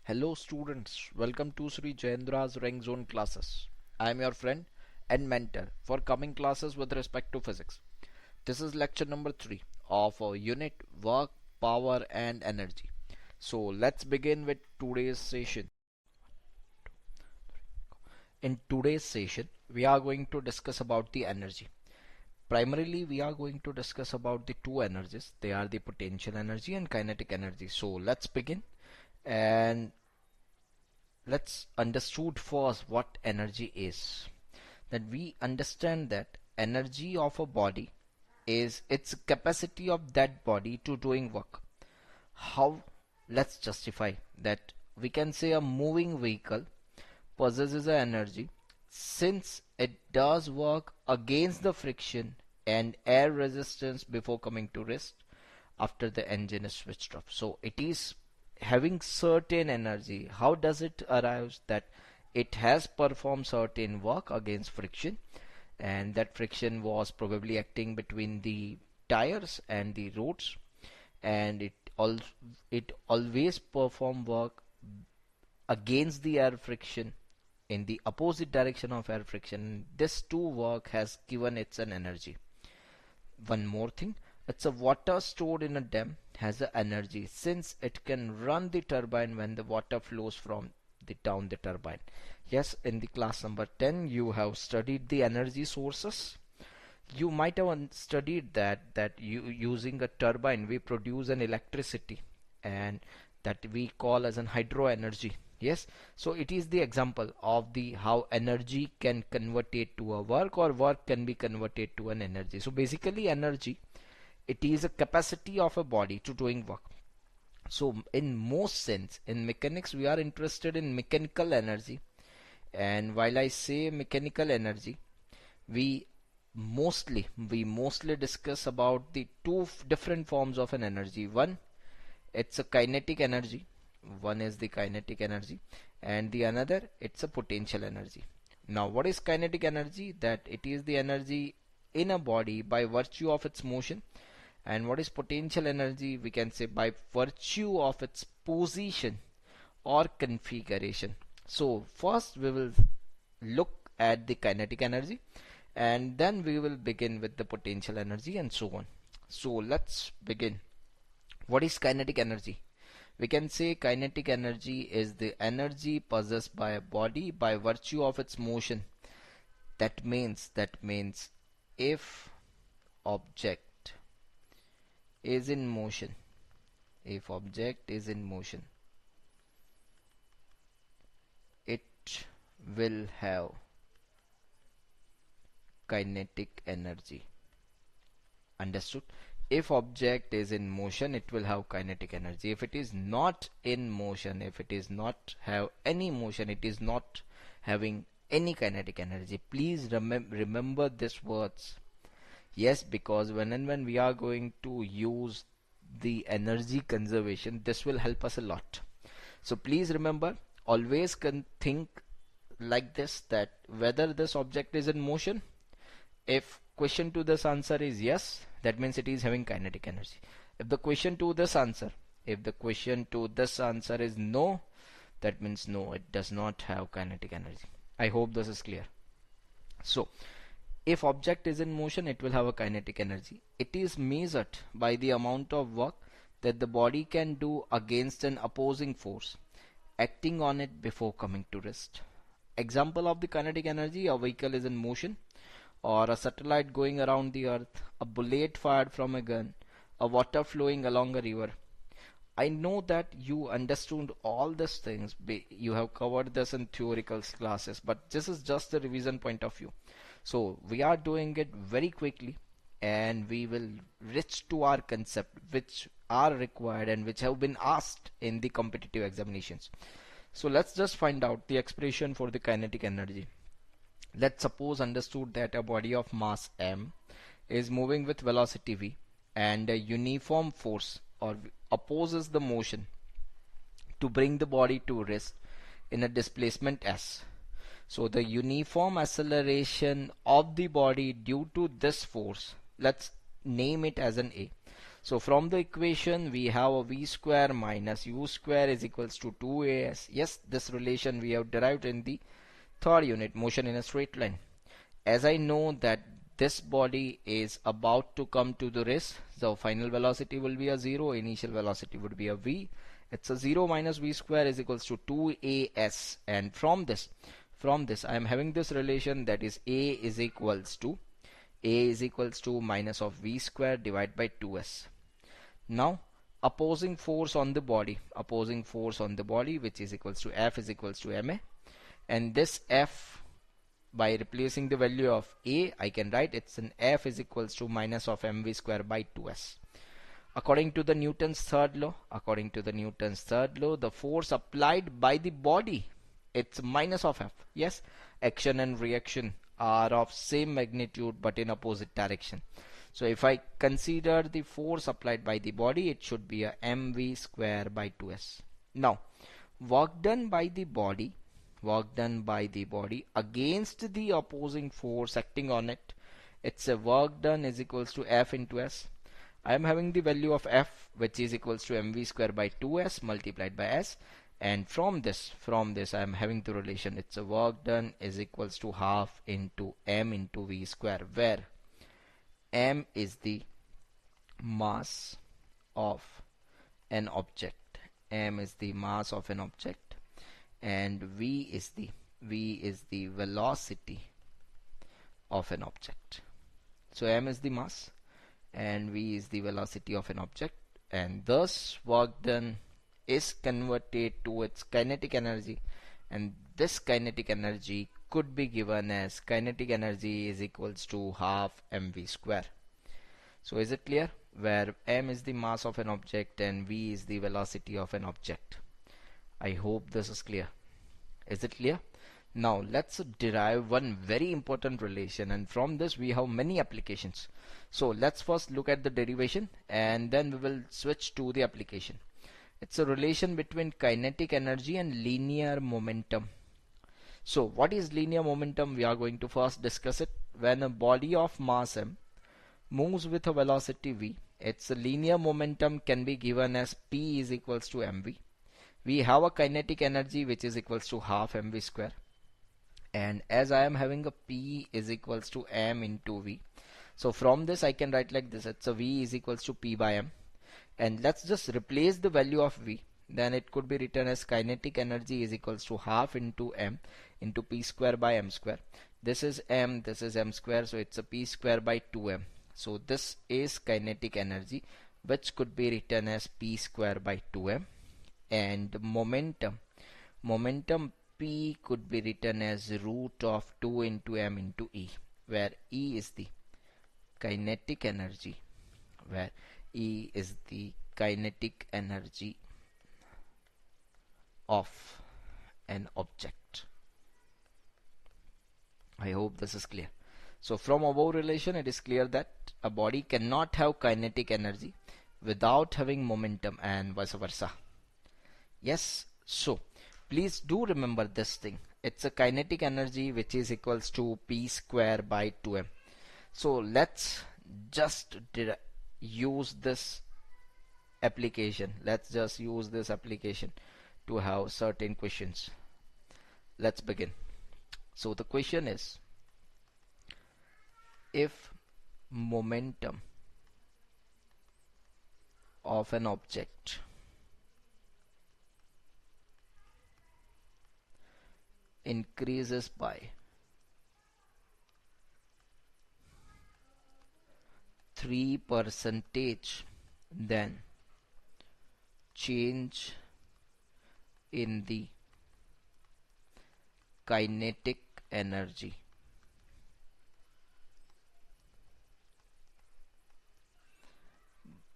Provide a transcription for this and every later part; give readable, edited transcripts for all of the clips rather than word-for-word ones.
Hello students, welcome to Sri Jayendra's Ring Zone classes. I am your friend and mentor for coming classes with respect to physics. This is lecture number 3 of our unit Work, Power and Energy. So let's begin with today's session. In today's session, we are going to discuss about the energy. Primarily, we are going to discuss about the two energies. They are the potential energy and kinetic energy. So let's begin and let's understood first what energy is. That we understand that energy of a body is its capacity of that body to doing work. How? Let's justify that we can say a moving vehicle possesses a energy since it does work against the friction and air resistance before coming to rest after the engine is switched off. So it is having certain energy. How does it arrive? That it has performed certain work against friction, and that friction was probably acting between the tires and the roads, and it always perform work against the air friction in the opposite direction of air friction. This two work has given it an energy. One more thing, it's a water stored in a dam has a energy since it can run the turbine when the water flows from the down the turbine. Yes, in the class number 10 you have studied the energy sources. You might have studied that you using a turbine we produce an electricity, and that we call as an hydro energy. Yes, so it is the example of the how energy can convert it to a work, or work can be converted to an energy. So basically energy, it is a capacity of a body to doing work. So in most sense in mechanics we are interested in mechanical energy, and while I say mechanical energy, we we mostly discuss about the two different forms of an energy. One, it's a kinetic energy. One is the kinetic energy, and the another, it's a potential energy. Now what is kinetic energy? That it is the energy in a body by virtue of its motion. And what is potential energy? We can say by virtue of its position or configuration. So first we will look at the kinetic energy, and then we will begin with the potential energy and so on. So let's begin. What is kinetic energy? We can say kinetic energy is the energy possessed by a body by virtue of its motion. That means if object is in motion, if object is in motion, it will have kinetic energy. Understood? If object is in motion, it will have kinetic energy. If it is not in motion, if it is not have any motion, it is not having any kinetic energy. Please remember these words. Yes, because when and when we are going to use the energy conservation, this will help us a lot. So please remember, always can think like this, that whether this object is in motion, if question to this answer is yes, that means it is having kinetic energy. If the question to this answer is no, that means no, it does not have kinetic energy. I hope this is clear. So if object is in motion, it will have a kinetic energy. It is measured by the amount of work that the body can do against an opposing force acting on it before coming to rest. Example of the kinetic energy: a vehicle is in motion, or a satellite going around the earth, a bullet fired from a gun, a water flowing along a river. I know that you understood all these things. You have covered this in theoretical classes, but this is just the revision point of view. So we are doing it very quickly, and we will reach to our concept which are required and which have been asked in the competitive examinations. So let's just find out the expression for the kinetic energy. Let's suppose understood that a body of mass m is moving with velocity v, and a uniform force or opposes the motion to bring the body to rest in a displacement s. So the uniform acceleration of the body due to this force, let's name it as an a. So from the equation we have a v square minus u square is equals to 2as. Yes, this relation we have derived in the third unit, motion in a straight line. As I know that this body is about to come to the rest, so final velocity will be a 0, initial velocity would be a v. It's a 0 minus v square is equals to 2as, and from this I am having this relation, that is a is equals to minus of v square divided by 2s. Now opposing force on the body which is equals to F is equals to ma, and this F, by replacing the value of a, I can write it's an F is equals to minus of mv square by 2s. According to the Newton's third law, the force applied by the body, it's minus of F. Yes, action and reaction are of same magnitude but in opposite direction. So if I consider the force applied by the body, it should be a mv square by 2s. Now work done by the body against the opposing force acting on it, it's a work done is equals to F into s. I am having the value of F, which is equals to mv square by 2s multiplied by s, and from this I am having the relation, it's a work done is equals to half into m into v square, where m is the mass of an object, and v is the velocity of an object. So m is the mass and v is the velocity of an object, and thus work done is converted to its kinetic energy, and this kinetic energy could be given as kinetic energy is equals to half mv square. So is it clear? Where m is the mass of an object and v is the velocity of an object. I hope this is clear. Is it clear? Now let's derive one very important relation, and from this we have many applications. So let's first look at the derivation and then we will switch to the application. It's a relation between kinetic energy and linear momentum. So what is linear momentum? We are going to first discuss it. When a body of mass m moves with a velocity v, its linear momentum can be given as p is equals to mv. We have a kinetic energy which is equals to half mv square, and as I am having a p is equals to m into v, so from this I can write like this, it's a v is equals to p by m, and let's just replace the value of v, then it could be written as kinetic energy is equals to half into m into p square by m square. This is m square, so it's a p square by 2m. So this is kinetic energy, which could be written as p square by 2m, and momentum p could be written as root of 2 into m into e, where e is the kinetic energy, of an object. I hope this is clear. So from above relation it is clear that a body cannot have kinetic energy without having momentum, and vice versa. Yes, so please do remember this thing. It's a kinetic energy which is equals to p square by 2m. So let's just use this application. To have certain questions. Let's begin. So the question is, if momentum of an object increases by 3%, then change in the kinetic energy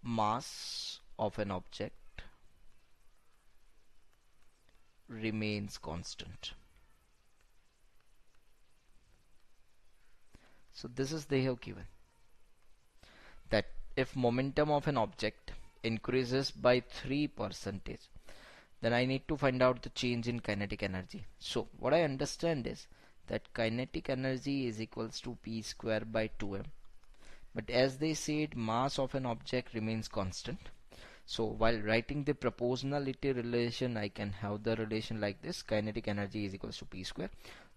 mass of an object remains constant. So this is they have given that if momentum of an object increases by 3%, then I need to find out the change in kinetic energy. So what I understand is that kinetic energy is equals to p square by 2m. But as they said, mass of an object remains constant. So while writing the proportionality relation, I can have the relation like this: kinetic energy is equals to p square.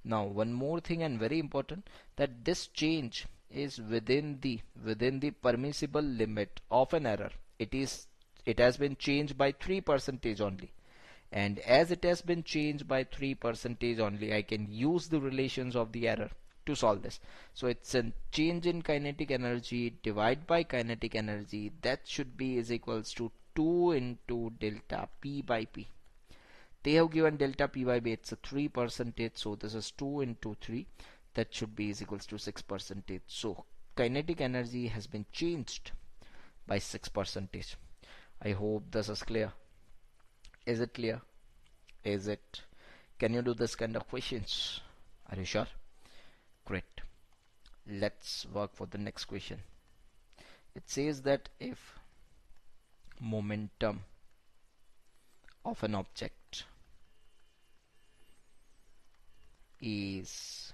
Now one more thing, and very important, that this change is within the permissible limit of an error. It has been changed by 3% only, and as it has been changed by 3% only, I can use the relations of the error to solve this. So it's a change in kinetic energy divided by kinetic energy, that should be is equals to 2 into delta p by p. They have given delta p by b, it's a 3%, so this is 2 into 3, that should be is equals to 6%. So kinetic energy has been changed by 6%. I hope this is clear. Is it clear? Is it? Can you do this kind of questions? Are you sure? Great. Let's work for the next question. It says that if momentum of an object is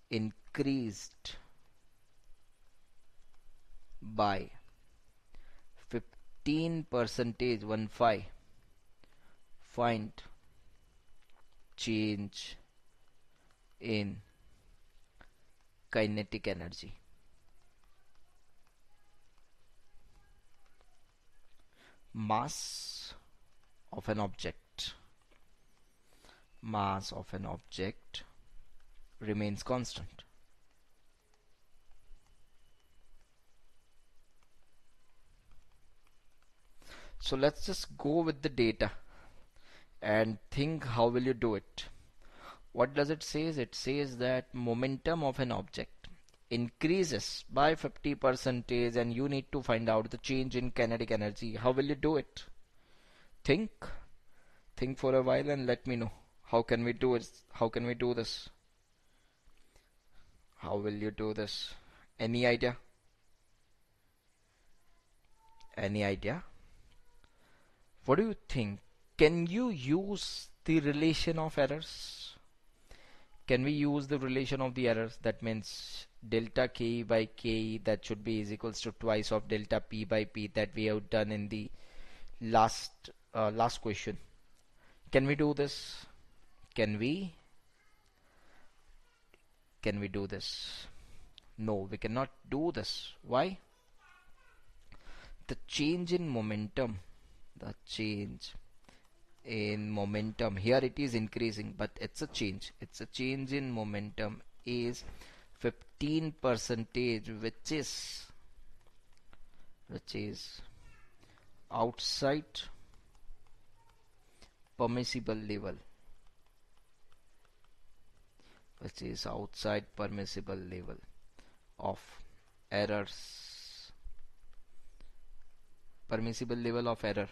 increased by 15%, find change in kinetic energy. Mass of an object remains constant. So let's just go with the data and think how will you do it. What does it say? It says that momentum of an object increases by 50% and you need to find out the change in kinetic energy. How will you do it? Think for a while and let me know. How can we do it? How can we do this? How will you do this? Any idea? Any idea? What do you think? Can you use the relation of errors? Can we use the relation of the errors? That means delta k by k, that should be is equals to twice of delta p by p, that we have done in the last question. Can we do this? Can we do this? No, we cannot do this. Why? The change in momentum, here it is increasing, but it's a change in momentum is 15%, which is outside permissible level, of errors. Permissible level of error,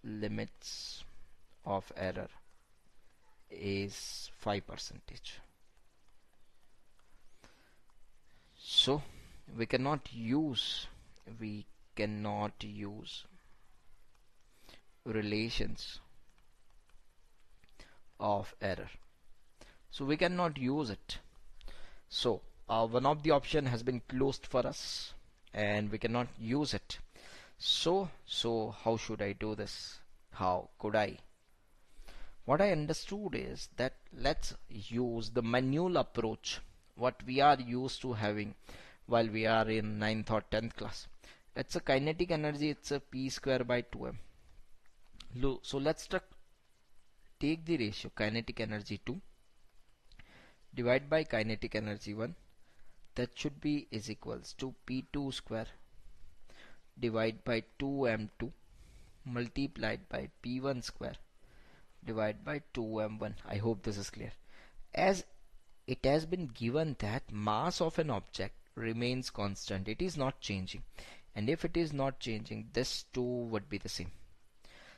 limits of error is 5%. So we cannot use relations of error. So we cannot use it. So one of the option has been closed for us and we cannot use it. So how should I do this? How could I? What I understood is that let's use the manual approach, what we are used to having while we are in 9th or 10th class. It's a kinetic energy, it's a p square by 2m. So let's take the ratio kinetic energy 2 divided by kinetic energy 1. That should be is equals to p2 square divided by 2m2 multiplied by p1 square divided by 2m1. I hope this is clear. As it has been given that mass of an object remains constant, it is not changing, and if it is not changing, this 2 would be the same.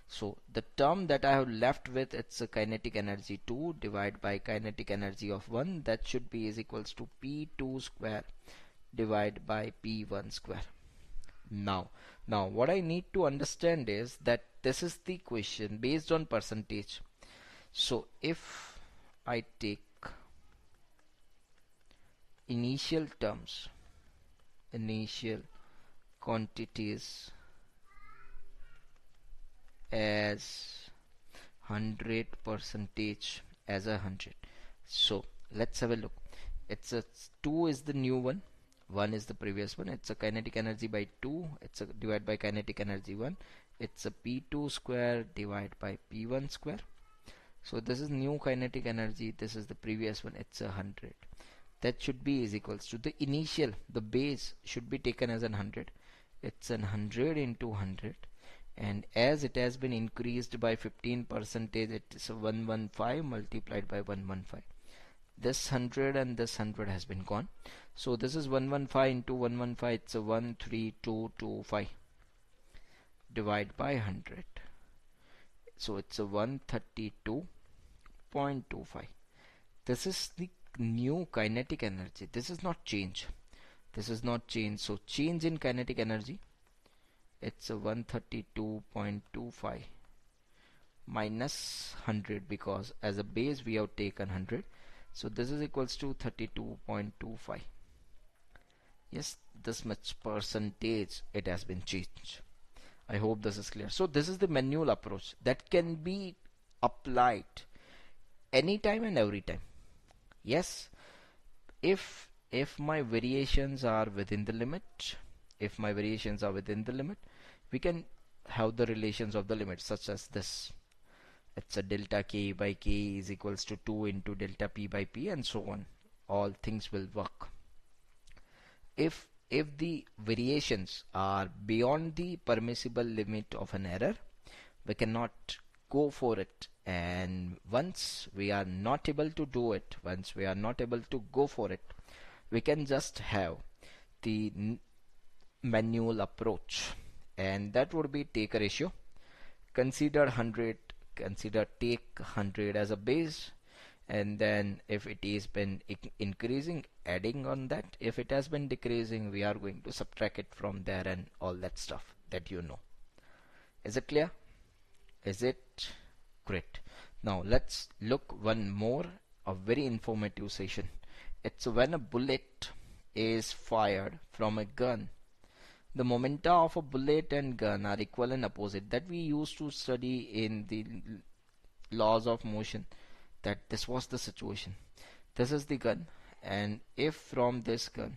So the term that I have left with, it's a kinetic energy 2 divided by kinetic energy of 1, that should be is equals to p2 square divided by p1 square. Now what I need to understand is that this is the question based on percentage. So if I take initial terms initial quantities as 100 percentage as 100. So let's have a look. It's a 2 is the new one, 1 is the previous one. It's a kinetic energy by 2, it's a divided by kinetic energy 1. It's a P2 square divided by P1 square. So this is new kinetic energy, this is the previous one, it's 100. That should be is equals to the initial, the base should be taken as 100. It's 100 into 100, and as it has been increased by 15 percentage, it is 115 multiplied by 115. This 100 and this 100 has been gone, so this is 115 into 115, it's a 13225 divide by 100, so it's a 132.25. This is the new kinetic energy. This is not change, this is not change. So change in kinetic energy, it's a 132.25 minus 100, because as a base we have taken 100, so this is equals to 32.25. yes, this much percentage it has been changed. I hope this is clear. So this is the manual approach that can be applied anytime and every time. Yes, if my variations are within the limit, we can have the relations of the limit such as this. It's a delta k by k is equals to 2 into delta p by p, and so on. All things will work. If the variations are beyond the permissible limit of an error, we cannot go for it. And once we are not able to do it, once we are not able to go for it, we can just have the manual approach, and that would be take a ratio. Consider 100, take 100 as a base, and then if it is been increasing, adding on that. If it has been decreasing, we are going to subtract it from there, and all that stuff that you know. Is it clear? Is it great? Now let's look one more, a very informative session. It's when a bullet is fired from a gun, the momenta of a bullet and gun are equal and opposite. That we used to study in the laws of motion, that this was the situation. This is the gun, and if from this gun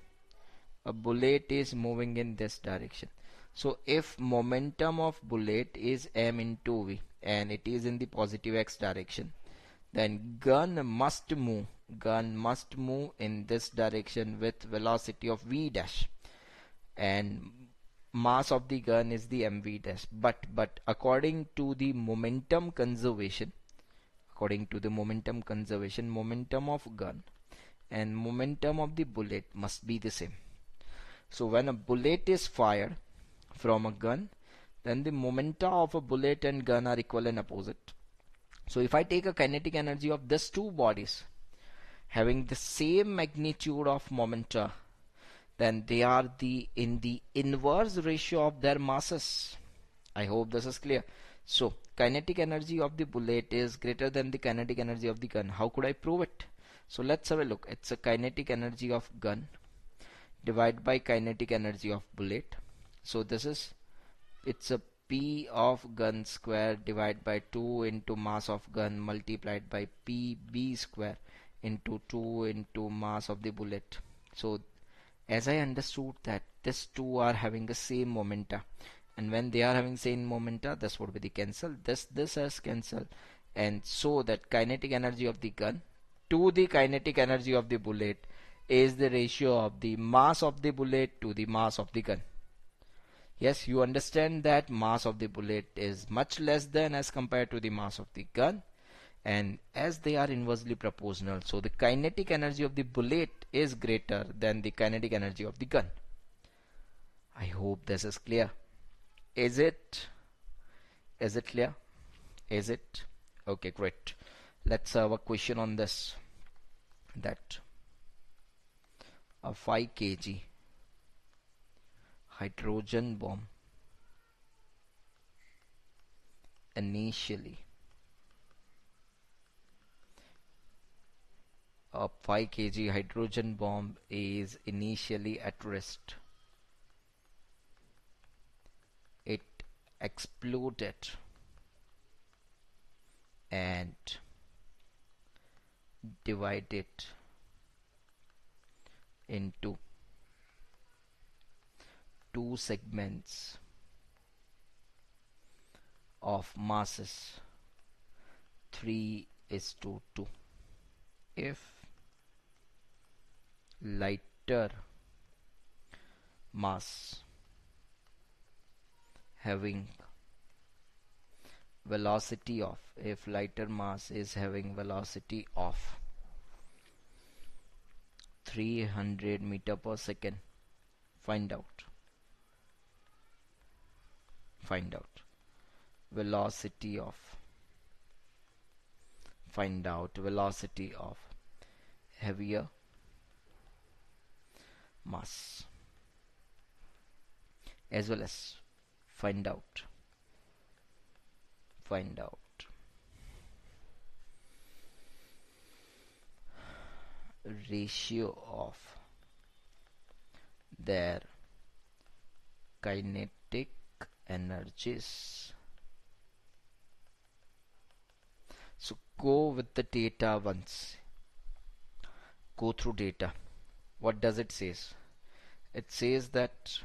a bullet is moving in this direction, so if momentum of bullet is m into v and it is in the positive x direction, then gun must move in this direction with velocity of v dash, and mass of the gun is the mv dash. But according to the momentum conservation, momentum of gun and momentum of the bullet must be the same. So when a bullet is fired from a gun, then the momenta of a bullet and gun are equal and opposite. So if I take a kinetic energy of these two bodies having the same magnitude of momenta, then they are in the inverse ratio of their masses. I hope this is clear. So kinetic energy of the bullet is greater than the kinetic energy of the gun. How could I prove it? So let's have a look. It's a kinetic energy of gun divided by kinetic energy of bullet. So this is, it's a P of gun square divided by 2 into mass of gun multiplied by PB square into 2 into mass of the bullet. So as I understood that these two are having the same momenta, and when they are having same momenta, this would be the cancel, this has cancelled, and so that kinetic energy of the gun to the kinetic energy of the bullet is the ratio of the mass of the bullet to the mass of the gun. Yes, you understand that mass of the bullet is much less than as compared to the mass of the gun, and as they are inversely proportional, so the kinetic energy of the bullet is greater than the kinetic energy of the gun. I hope this is clear. Is it clear? Is it? Okay, great. Let's have a question on this, that a 5 kg hydrogen bomb initially, a 5 kg hydrogen bomb is initially at rest. exploded and divided into two segments of masses 3 is to 2. If lighter mass having velocity of, if lighter mass is having velocity of 300 meter per second, find out velocity of velocity of heavier mass, as well as find out ratio of their kinetic energies. So go with the data once. Go through data. What does it says? It says that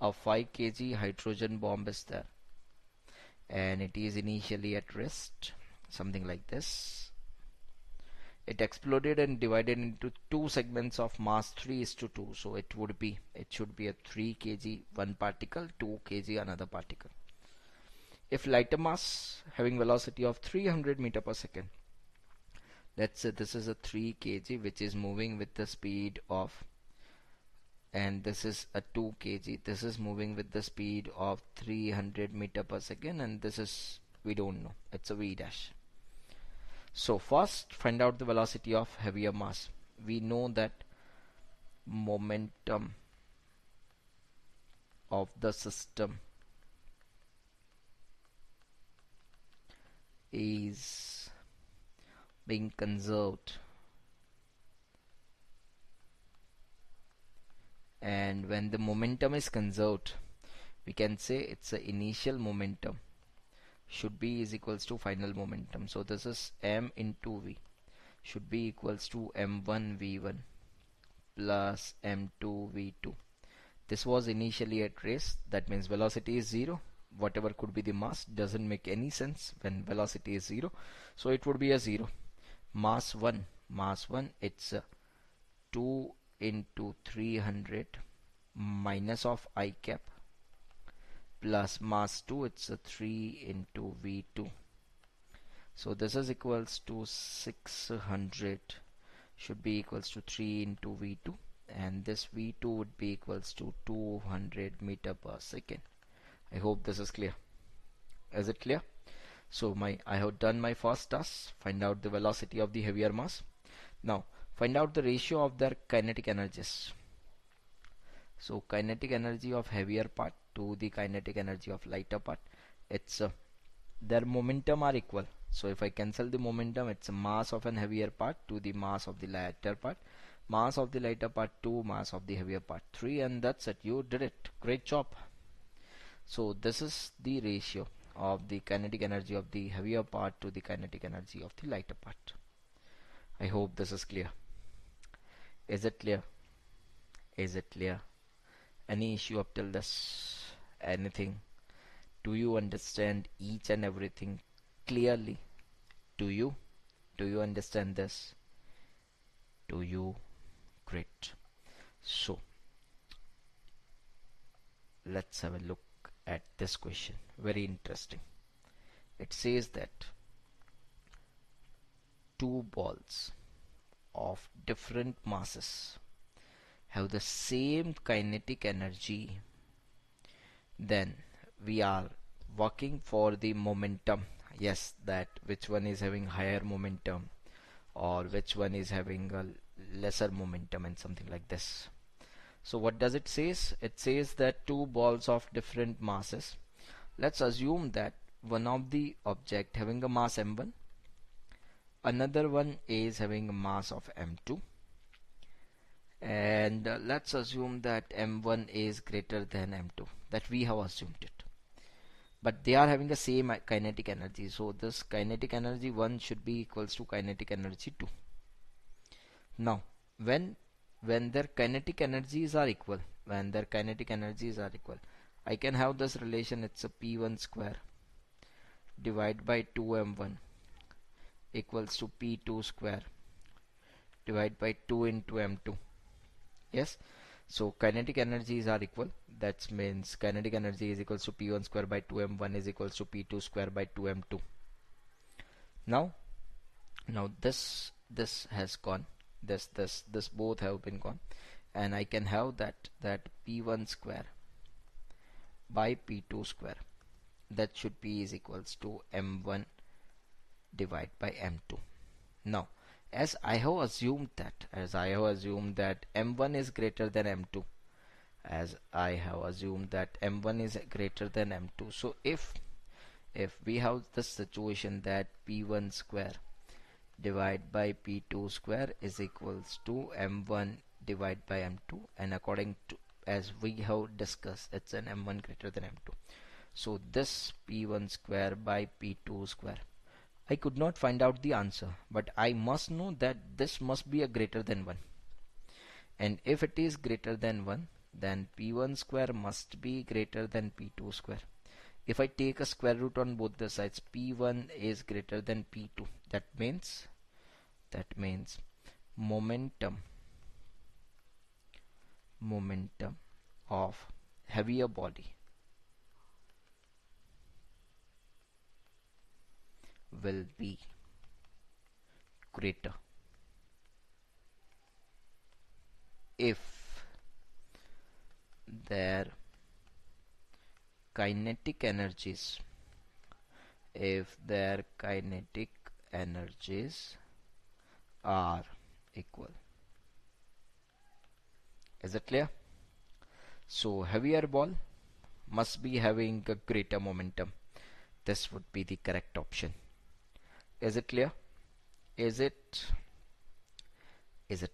a 5 kg hydrogen bomb is there, and it is initially at rest, something like this. It exploded and divided into two segments of mass 3 is to 2. So it should be a 3 kg one particle, 2 kg another particle. If lighter mass having velocity of 300 meter per second, let's say this is a 3 kg which is moving with the speed of, and this is a 2 kg, this is moving with the speed of 300 meter per second, and this is, we don't know, it's a v dash. So first find out the velocity of heavier mass. We know that momentum of the system is being conserved, and when the momentum is conserved, we can say it's the initial momentum should be is equals to final momentum. So this is m into v should be equals to m1 v1 plus m2 v2. This was initially at rest, that means velocity is 0. Whatever could be the mass doesn't make any sense when velocity is 0, so it would be a 0. Mass 1, it's 2 into 300 minus of I cap plus mass 2, it's a 3 into v2. So this is equals to 600 should be equals to 3 into v2, and this v2 would be equals to 200 meter per second. I hope this is clear. Is it clear? So I have done my first task, find out the velocity of the heavier mass. Now find out the ratio of their kinetic energies. So kinetic energy of heavier part to the kinetic energy of lighter part, it's their momentum are equal. So if I cancel the momentum, it's a mass of an heavier part to the mass of the lighter part, mass of the lighter part to mass of the heavier part 3, and that's it. You did it. Great job. So this is the ratio of the kinetic energy of the heavier part to the kinetic energy of the lighter part. I hope this is clear. Is it clear? Is it clear? Any issue up till this? Anything? Do you understand each and everything clearly? Do you understand this? Do you? Great. So let's have a look at this question. Very interesting. It says that two balls of different masses have the same kinetic energy. Then we are working for the momentum. Yes, that which one is having higher momentum or which one is having a lesser momentum and something like this. So what does it says? It says that two balls of different masses. Let's assume that one of the object having a mass m1, another one is having a mass of m2, and let's assume that m1 is greater than m2, that we have assumed it. but they are having the same kinetic energy. So this kinetic energy 1 should be equals to kinetic energy 2. Now, when their kinetic energies are equal, I can have this relation. It's a P1 square divided by 2m1 equals to P2 square divided by 2 into m2. Yes, so kinetic energies are equal. That means kinetic energy is equals to P1 square by 2m1 is equals to P2 square by 2m2. Now this has gone, this both have been gone, and I can have that P1 square by P2 square, that should be is equals to m1 divided by m2. Now, as I have assumed that m1 is greater than m2, so if we have this situation that P1 square divided by P2 square is equals to m1 divided by m2, and according to as we have discussed, it's an m1 greater than m2. So this P1 square by P2 square, I could not find out the answer, but I must know that this must be a greater than 1. And if it is greater than 1, then P1 square must be greater than P2 square. If I take a square root on both the sides, P1 is greater than P2. That means momentum of heavier body will be greater if their kinetic energies are equal. Is it clear? So heavier ball must be having a greater momentum. This would be the correct option. Is it clear? Is it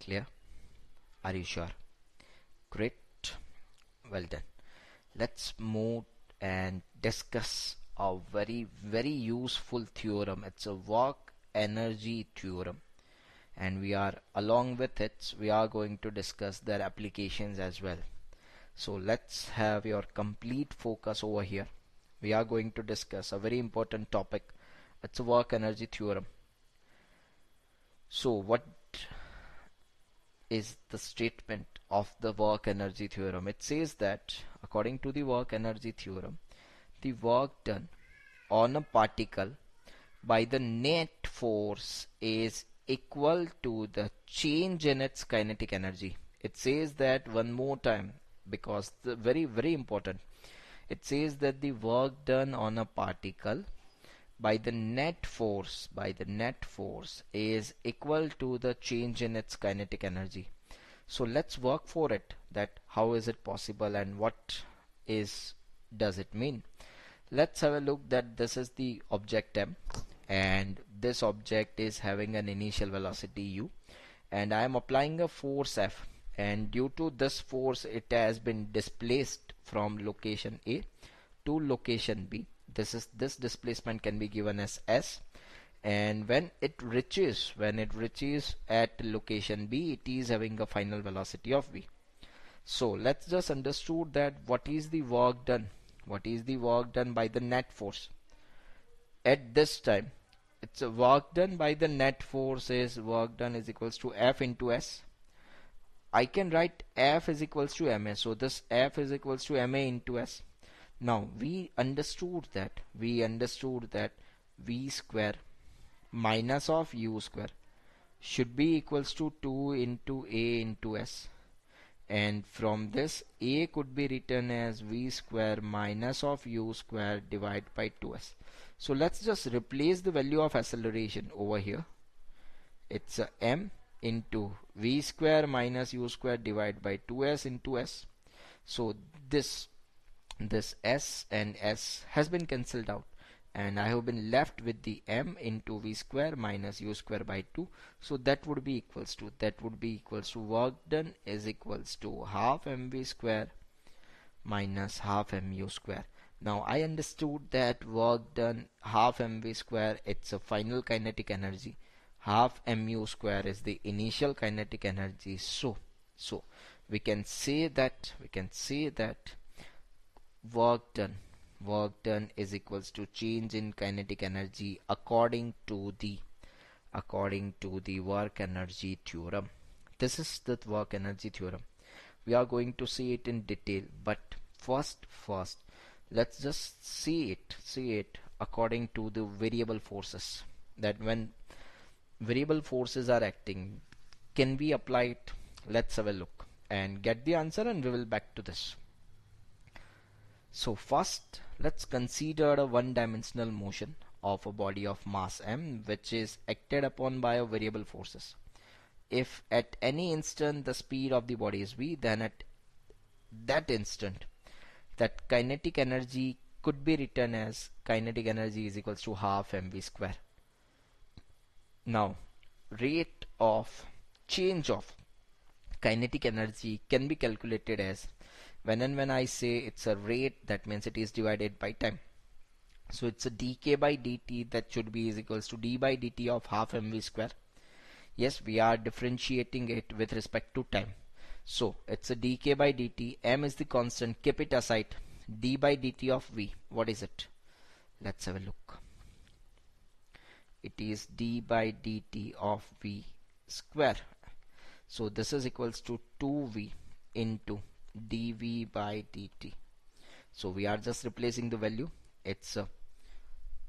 clear? Are you sure? Great. Well done. Let's move and discuss a very, very useful theorem. It's a work energy theorem, and we are along with it, we are going to discuss their applications as well. So let's have your complete focus over here. We are going to discuss a very important topic. It's a work energy theorem. So what is the statement of the work energy theorem? It says that according to the work energy theorem, the work done on a particle by the net force is equal to the change in its kinetic energy. It says that one more time, because the very, very important. It says that the work done on a particle by the net force is equal to the change in its kinetic energy. So let's work for it, that how is it possible and what does it mean. Let's have a look that this is the object M, and this object is having an initial velocity u, and I am applying a force F, and due to this force it has been displaced from location A to location B. This displacement can be given as S, and when it reaches at location B, it is having a final velocity of V. So let's just understood that what is the work done by the net force at this time. It's a work done by the net force is equals to F into S. I can write F is equals to ma, so this F is equals to ma into S. Now we understood that V square minus of U square should be equals to 2 into A into S, and from this A could be written as V square minus of U square divided by 2S. So let's just replace the value of acceleration over here. It's a m into V square minus U square divided by 2S into S. So this S and S has been cancelled out, and I have been left with the m into V square minus U square by 2. So that would be equals to work done is equals to half mv square minus half mu square. Now I understood that work done half mv square, it's a final kinetic energy, half mu square is the initial kinetic energy. So we can say that work done is equals to change in kinetic energy according to the work energy theorem. This is the work energy theorem. We are going to see it in detail, but first let's just see it according to the variable forces, that when variable forces are acting, can we apply it? Let's have a look and get the answer, and we will back to this. So first, let's consider a one-dimensional motion of a body of mass m, which is acted upon by a variable forces. If at any instant the speed of the body is v, then at that instant that kinetic energy could be written as kinetic energy is equals to half mv square. Now, rate of change of kinetic energy can be calculated as, when I say it's a rate, that means it is divided by time. So it's a dk by dt, that should be is equals to d by dt of half mv square. Yes, we are differentiating it with respect to time. So it's a dk by dt, m is the constant, keep it aside, d by dt of v, what is it? Let's have a look. It is d by dt of v square. So this is equals to 2v into dv by dt. So we are just replacing the value. It's a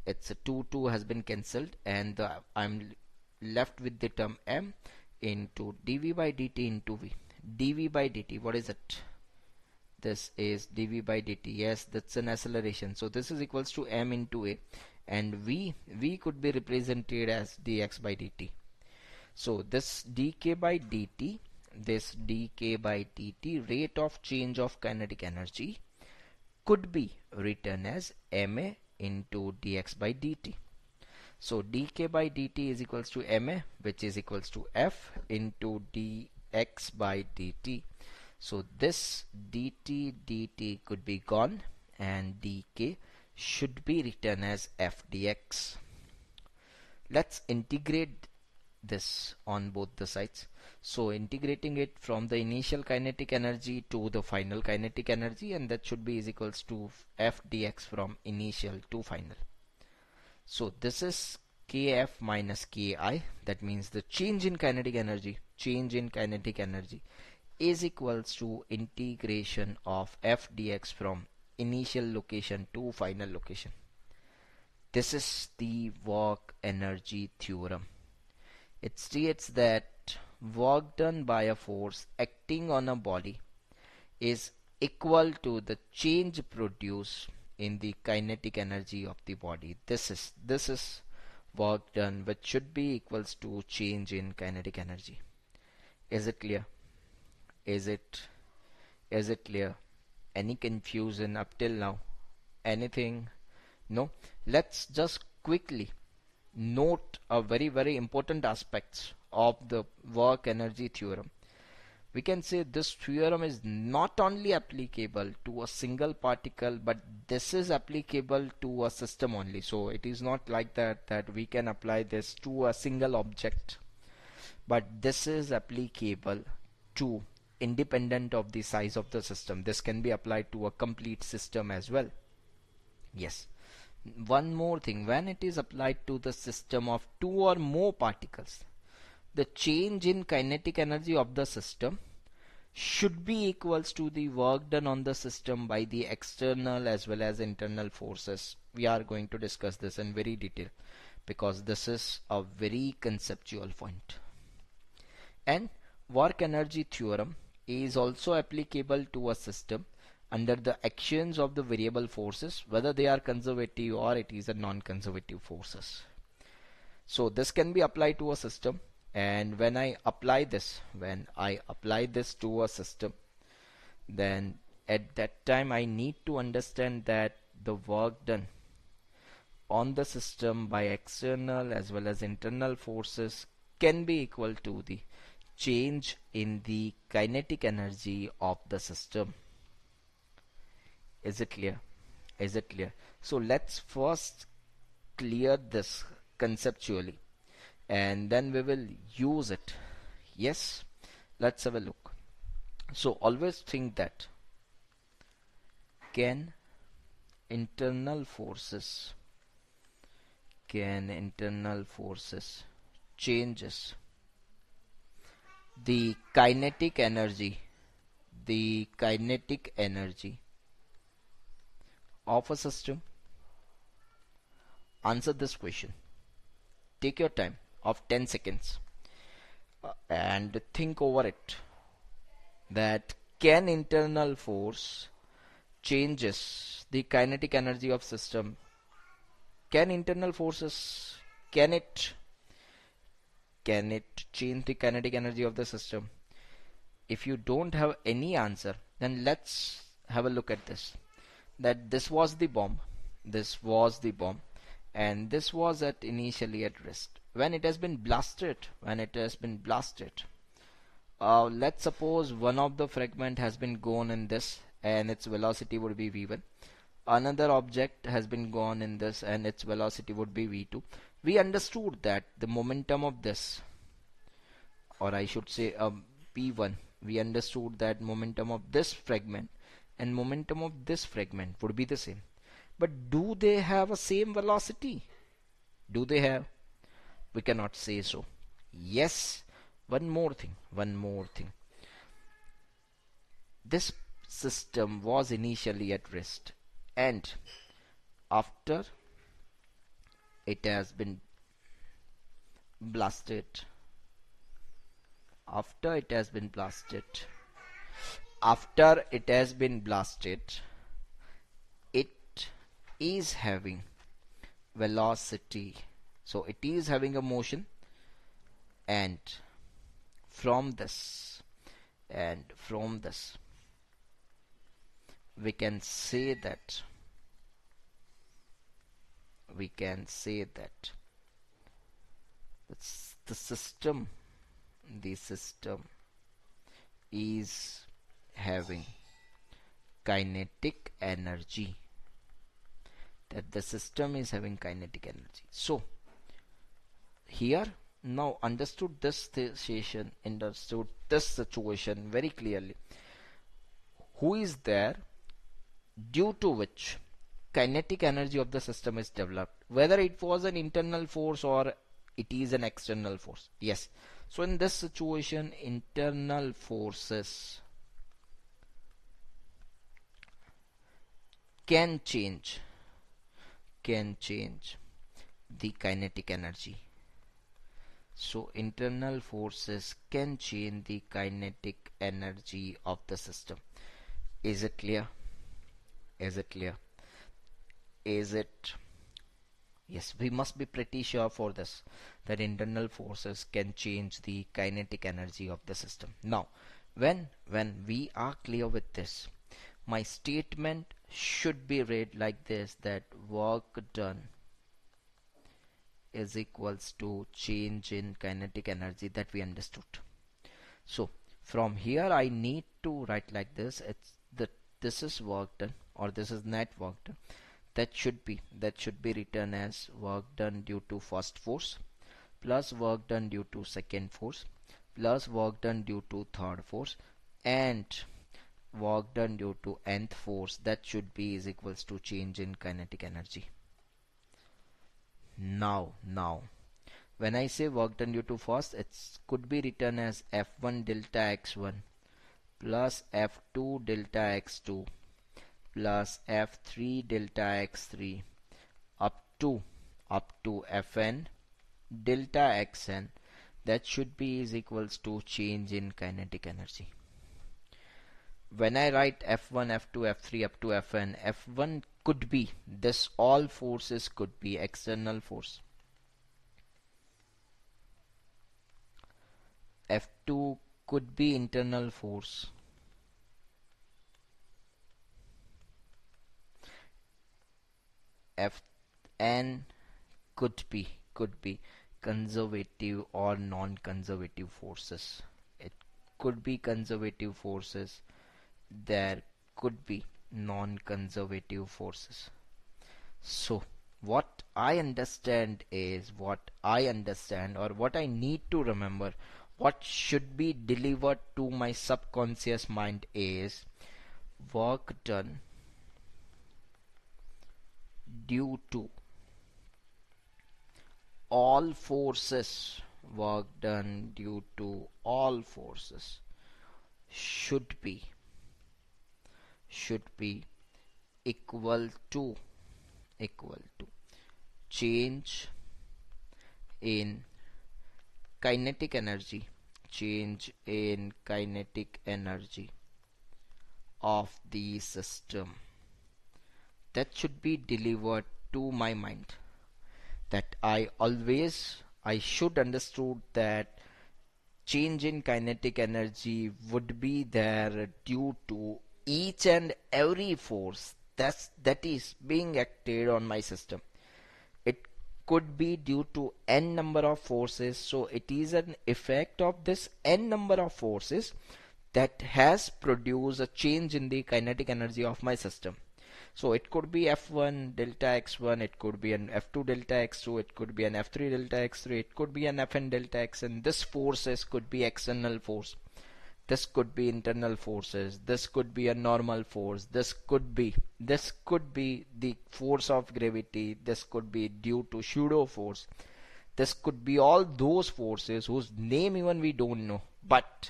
2 has been cancelled, and I'm left with the term m into dv by dt into v. dv by dt, what is it? This is dv by dt. Yes, that's an acceleration. So this is equals to m into a, and v could be represented as dx by dt. So this dk by dt, rate of change of kinetic energy, could be written as ma into dx by dt. So dk by dt is equals to ma, which is equals to f into dx by dt. So this dt could be gone, and dk should be written as f dx. Let's integrate this on both the sides. So integrating it from the initial kinetic energy to the final kinetic energy, and that should be is equals to f dx from initial to final. So this is kf minus ki, that means the change in kinetic energy is equals to integration of f dx from initial location to final location. This is the work energy theorem. It states that work done by a force acting on a body is equal to the change produced in the kinetic energy of the body. This is work done, which should be equals to change in kinetic energy. Is it clear? Is it clear? Any confusion up till now? Anything? No? Let's just quickly note a very important aspects of the work energy theorem. We can say this theorem is not only applicable to a single particle, but this is applicable to a system only. So it is not like that we can apply this to a single object, but this is applicable to independent of the size of the system. This can be applied to a complete system as well. Yes. One more thing, when it is applied to the system of two or more particles, the change in kinetic energy of the system should be equals to the work done on the system by the external as well as internal forces. We are going to discuss this in very detail, because this is a very conceptual point. And work energy theorem is also applicable to a system under the actions of the variable forces, whether they are conservative or it is a non-conservative forces. So this can be applied to a system, and when I apply this to a system, then at that time I need to understand that the work done on the system by external as well as internal forces can be equal to the change in the kinetic energy of the system. Is it clear? Is it clear? So let's first clear this conceptually, and then we will use it. Yes, let's have a look. So always think that can internal forces internal forces changes the kinetic energy of a system? Answer this question. Take your time of 10 seconds and think over it, that can internal force changes the kinetic energy of system? Can internal forces, can it change the kinetic energy of the system? If you don't have any answer, then let's have a look at this. That this was the bomb, and this was initially at rest. When it has been blasted, let's suppose one of the fragment has been gone in this, and its velocity would be v1. Another object has been gone in this, and its velocity would be v2. We understood that the momentum of this, or I should say p1, we understood that momentum of this fragment and momentum of this fragment would be the same. But do they have a same velocity? Do they have? We cannot say so. Yes, one more thing. This system was initially at rest, and after it has been blasted, after it has been blasted, it is having velocity. So it is having a motion, and from this we can say that the system is having kinetic energy. So here, now understood this situation very clearly. Who is there due to which kinetic energy of the system is developed, whether it was an internal force or it is an external force? Yes. So in this situation, internal forces can change the kinetic energy. So internal forces can change the kinetic energy of the system. Is it clear? Is it? Yes, we must be pretty sure for this, that internal forces can change the kinetic energy of the system. Now, when we are clear with this, my statement should be read like this, that work done is equals to change in kinetic energy, that we understood. So from here I need to write like this. This is work done, or this is net work done. That should be written as work done due to first force plus work done due to second force plus work done due to third force and work done due to nth force. That should be is equals to change in kinetic energy. Now when I say work done due to first, it could be written as F1 delta x1 plus F2 delta x2 plus F3 delta x3 up to Fn delta xn. That should be is equals to change in kinetic energy. When I write F1, F2, F3 up to Fn, F1 could be this, all forces could be external force. F2 could be internal force. Fn could be conservative or non-conservative forces. It could be conservative forces. There could be non-conservative forces. So what I understand is, what I understand or what I need to remember, what should be delivered to my subconscious mind is work done due to all forces, work done due to all forces should be should be equal to equal to change in kinetic energy, change in kinetic energy of the system. That should be delivered to my mind, that I should understood that change in kinetic energy would be there due to each and every force that is being acted on my system. It could be due to n number of forces, so it is an effect of this n number of forces that has produced a change in the kinetic energy of my system. So it could be F1 delta x1, it could be an F2 delta x2, it could be an F3 delta x3, it could be an Fn delta xn. This forces could be external force, this could be internal forces, this could be a normal force, this could be the force of gravity, this could be due to pseudo force, this could be all those forces whose name even we don't know. But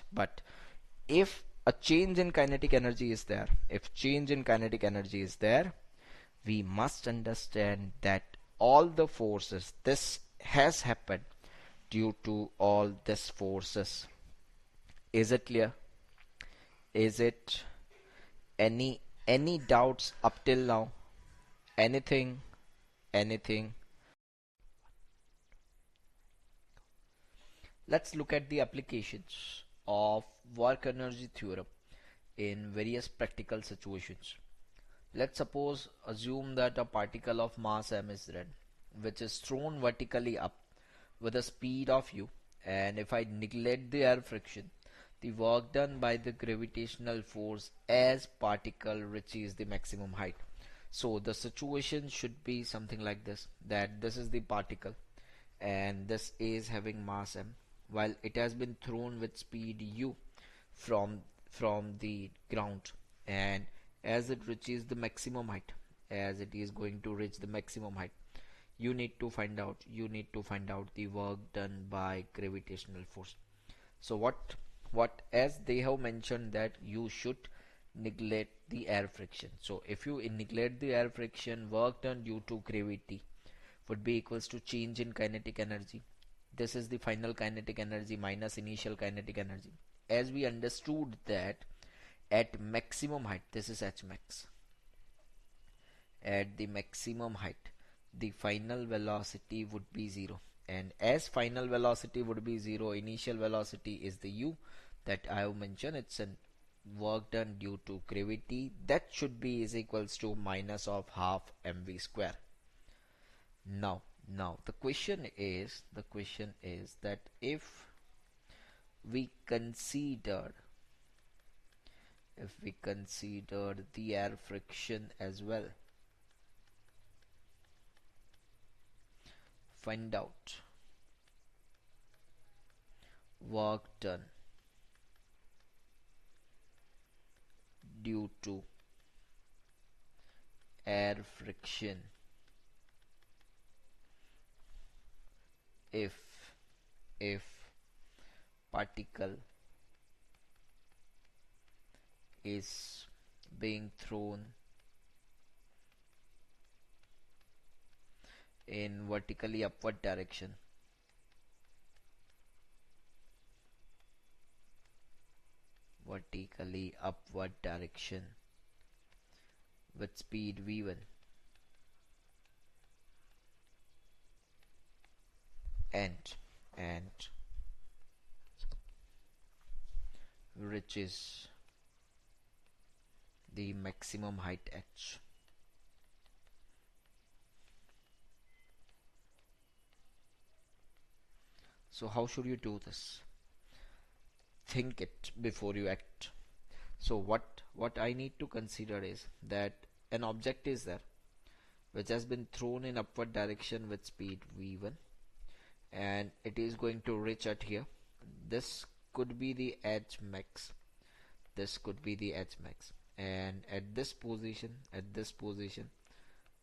if a change in kinetic energy is there, if change in kinetic energy is there, we must understand that all the forces, this has happened due to all these forces. Is it clear? Is it any doubts up till now? Anything? Anything? Let's look at the applications of work energy theorem in various practical situations. Let's suppose assume that a particle of mass m is z, which is thrown vertically up with a speed of u, and if I neglect the air friction, the work done by the gravitational force as particle reaches the maximum height. So the situation should be something like this, that this is the particle and this is having mass m, while it has been thrown with speed u from the ground, and as it reaches the maximum height, as it is going to reach the maximum height, you need to find out the work done by gravitational force. So what as they have mentioned that you should neglect the air friction. So if you neglect the air friction, work done due to gravity would be equals to change in kinetic energy. This is the final kinetic energy minus initial kinetic energy. As we understood that at maximum height, this is h max, at the maximum height the final velocity would be 0, and as final velocity would be 0, initial velocity is the u that I have mentioned. It's a work done due to gravity, that should be is equals to minus of half mv square. Now the question is that if we consider the air friction as well, find out work done due to air friction if particle is being thrown in vertically upward direction, with speed v1 and reaches the maximum height h. So how should you do this? Think it before you act. So what I need to consider is that an object is there which has been thrown in upward direction with speed v1, and it is going to reach at here. This could be the edge max, this could be the edge max, and at this position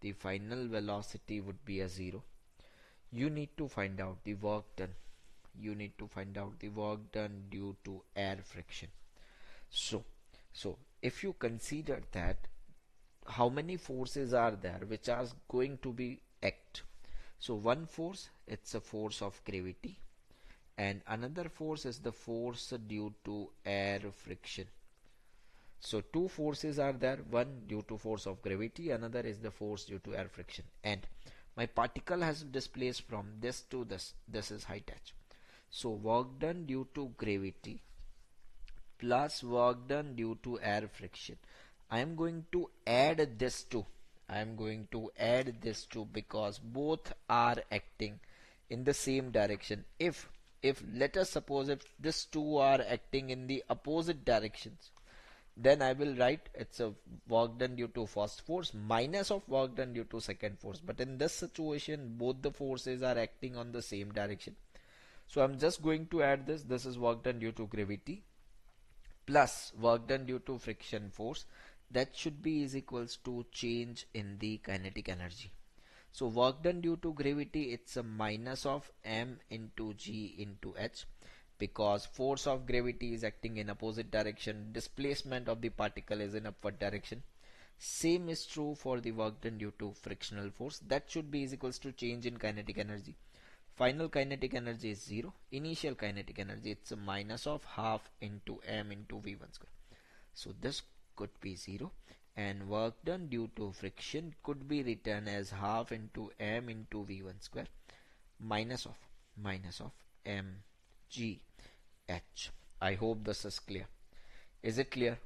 the final velocity would be a 0. You need to find out the work done. You need to find out the work done due to air friction. So if you consider that, how many forces are there which are going to be act? So one force, it's a force of gravity, and another force is the force due to air friction. So two forces are there, one due to force of gravity, another is the force due to air friction, and my particle has displaced from this to this. This is height h. So work done due to gravity plus work done due to air friction, I am going to add this to. Because both are acting in the same direction. If let us suppose if these two are acting in the opposite directions, then I will write it's a work done due to first force minus of work done due to second force. But in this situation, both the forces are acting on the same direction. So I'm just going to add this. This is work done due to gravity plus work done due to friction force. That should be is equals to change in the kinetic energy. So work done due to gravity, it's a minus of m into g into h, because force of gravity is acting in opposite direction, displacement of the particle is in upward direction. Same is true for the work done due to frictional force. That should be is equals to change in kinetic energy. Final kinetic energy is 0. Initial kinetic energy, it's a minus of half into m into v1 square. So this could be 0, and work done due to friction could be written as half into m into v1 square minus of m g h. I hope this is clear. Is it clear?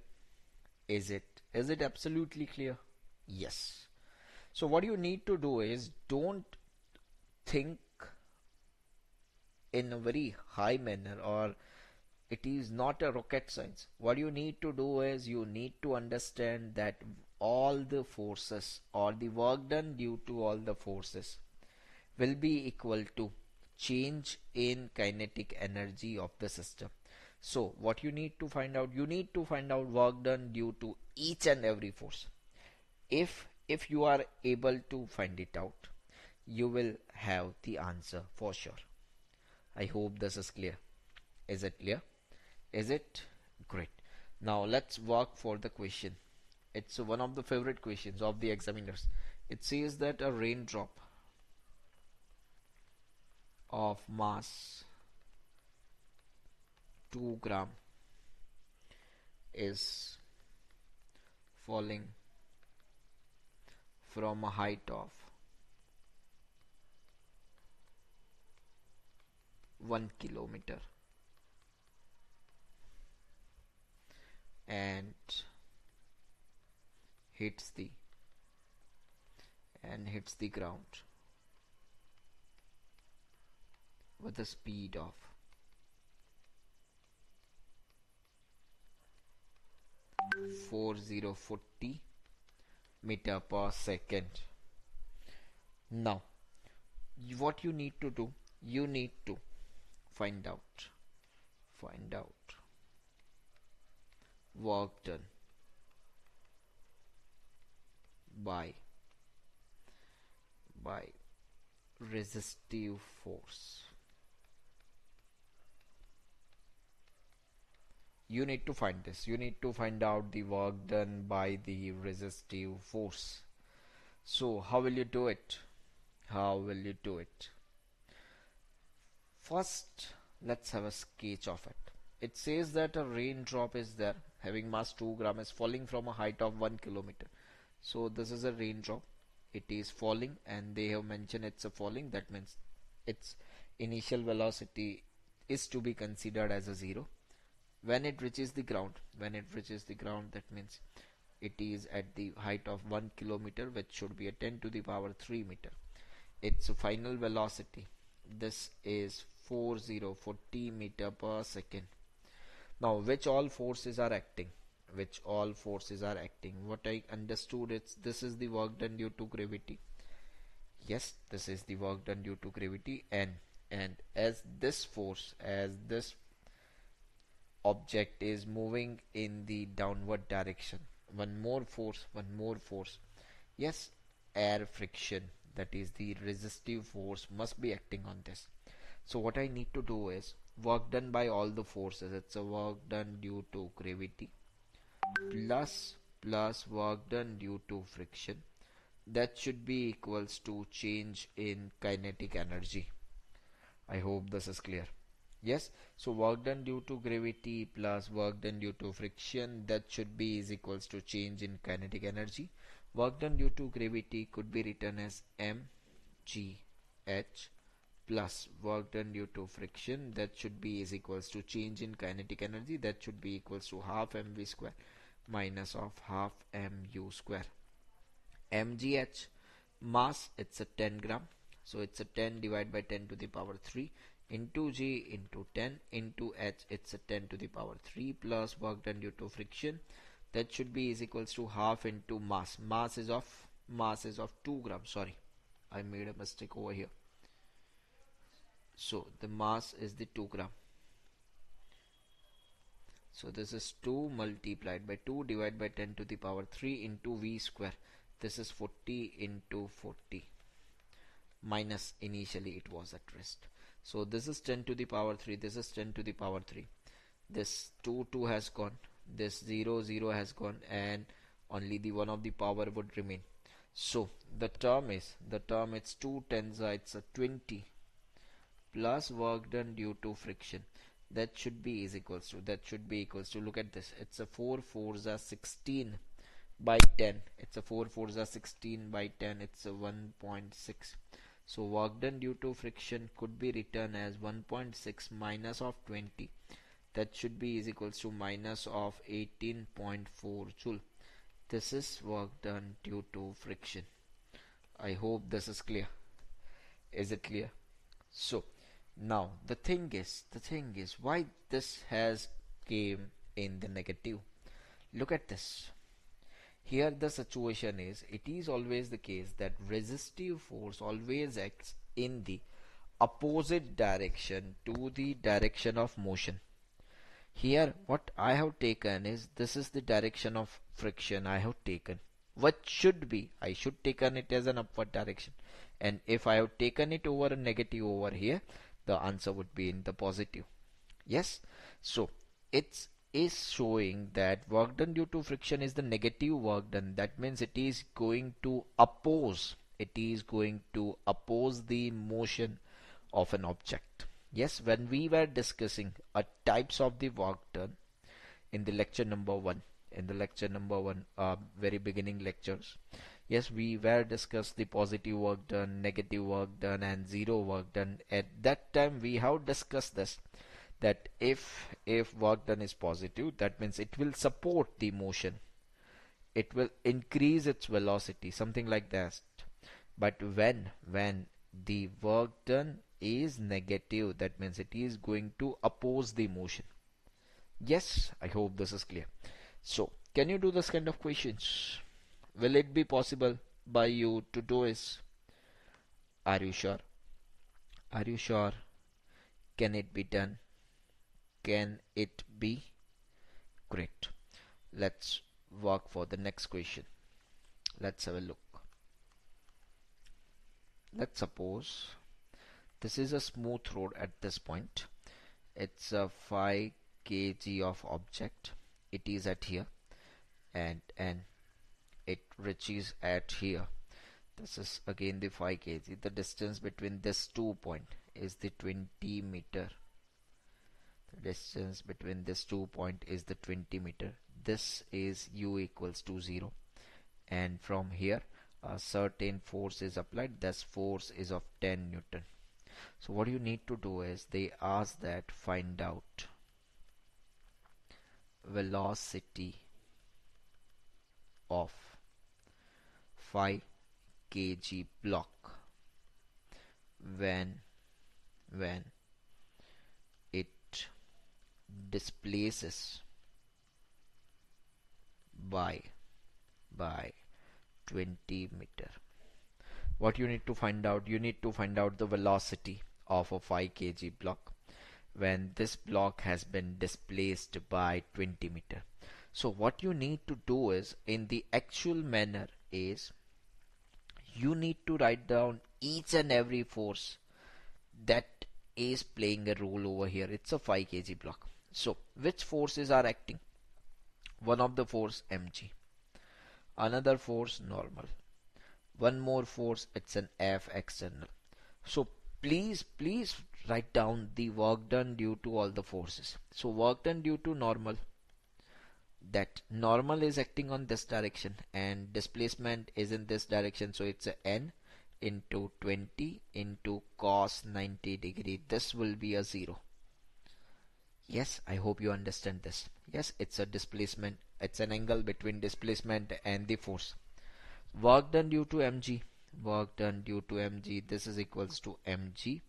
Is it absolutely clear? Yes. So what you need to do is, don't think in a very high manner, or it is not a rocket science. What you need to do is, you need to understand that all the forces or the work done due to all the forces will be equal to change in kinetic energy of the system. So what you need to find out, you need to find out work done due to each and every force. If you are able to find it out, you will have the answer for sure. I hope this is clear. Is it clear? Is it? Great. Now let's work for the question. It's one of the favorite questions of the examiners. It says that a raindrop of mass 2 gram is falling from a height of 1 kilometer and hits the ground with a speed of 4040 meter per second. Now what you need to do, you need to find out work done by resistive force. You need to find this. You need to find out the work done by the resistive force. So how will you do it? First, let's have a sketch of it. It says that a raindrop is there having mass 2 gram is falling from a height of 1 kilometer. So this is a raindrop. It is falling, and they have mentioned it's a falling. That means its initial velocity is to be considered as a 0. When it reaches the ground, that means it is at the height of 1 kilometer, which should be a 10 to the power 3 meter. Its final velocity, this is 4040 meter per second. Now which all forces are acting? which all forces are acting. What I understood, it's this is the work done due to gravity. Yes, this is the work done due to gravity, and as this object is moving in the downward direction, one more force, yes, air friction, that is the resistive force, must be acting on this. So what I need to do is work done by all the forces. It's a work done due to gravity plus work done due to friction. That should be equals to change in kinetic energy. I hope this is clear. Yes, so work done due to gravity plus work done due to friction, that should be is equals to change in kinetic energy. Work done due to gravity could be written as mgh plus work done due to friction, that should be is equals to change in kinetic energy, that should be equals to half mv square minus of half mu square. Mgh, mass, it's a 10 gram, so it's a 10 divided by 10 to the power 3 into g into 10 into h, it's a 10 to the power 3 plus work done due to friction, that should be is equals to half into mass is of 2 grams. Sorry, I made a mistake over here. So the mass is the 2 gram. So this is 2 multiplied by 2 divided by 10 to the power 3 into v square. This is 40 into 40 minus, initially it was at rest. So this is 10 to the power 3. This is 10 to the power 3. This 2 has gone. This 0 has gone, and only the one of the power would remain. So the term it's 2 tens it's a 20 plus work done due to friction, that should be equals to, look at this, it's a 4 4s are 16 by 10, it's a 4 4s are 16 by 10, it's a 1.6. so work done due to friction could be written as 1.6 minus of 20, that should be equals to minus of 18.4 joule. This is work done due to friction. I hope this is clear. Is it clear? So now the thing is why this has came in the negative. Look at this. Here the situation is, it is always the case that resistive force always acts in the opposite direction to the direction of motion. Here what I have taken is, this is the direction of friction I have taken. What should be, I should taken it as an upward direction, and if I have taken it over a negative over here, the answer would be in the positive. Yes, so it is showing that work done due to friction is the negative work done. That means it is going to oppose the motion of an object. Yes, when we were discussing types of the work done in the lecture number 1, very beginning lectures, yes, we were discussed the positive work done, negative work done, and zero work done. At that time we have discussed this, that if work done is positive, that means it will support the motion, it will increase its velocity, something like that. But when the work done is negative, that means it is going to oppose the motion. Yes, I hope this is clear. So can you do this kind of questions? Will it be possible by you to do this? Are you sure? Are you sure? Can it be done? Can it be? Great. Let's work for the next question. Let's have a look. Let's suppose this is a smooth road at this point. It's a 5 kg of object. It is at here, and it reaches at here. This is again the 5 kg. The distance between this 2 point is the 20 meter. The distance between this 2 point is the 20 meter. This is u equals to 0, and from here a certain force is applied. This force is of 10 Newton. So what you need to do is, they ask that find out velocity of 5 kg block when it displaces by by 20 meter. What you need to find out? You need to find out the velocity of a 5 kg block when this block has been displaced by 20 meter. So what you need to do is, in the actual manner, is you need to write down each and every force that is playing a role over here. It's a 5 kg block. So which forces are acting? One of the force mg, another force normal, one more force, it's an F external. So please write down the work done due to all the forces. So work done due to normal, that normal is acting on this direction and displacement is in this direction, so it's a n into 20 into cos 90 degree. This will be a 0. Yes, I hope you understand this. Yes, it's a displacement, it's an angle between displacement and the force. Work done due to mg, work done due to mg, this is equals to mg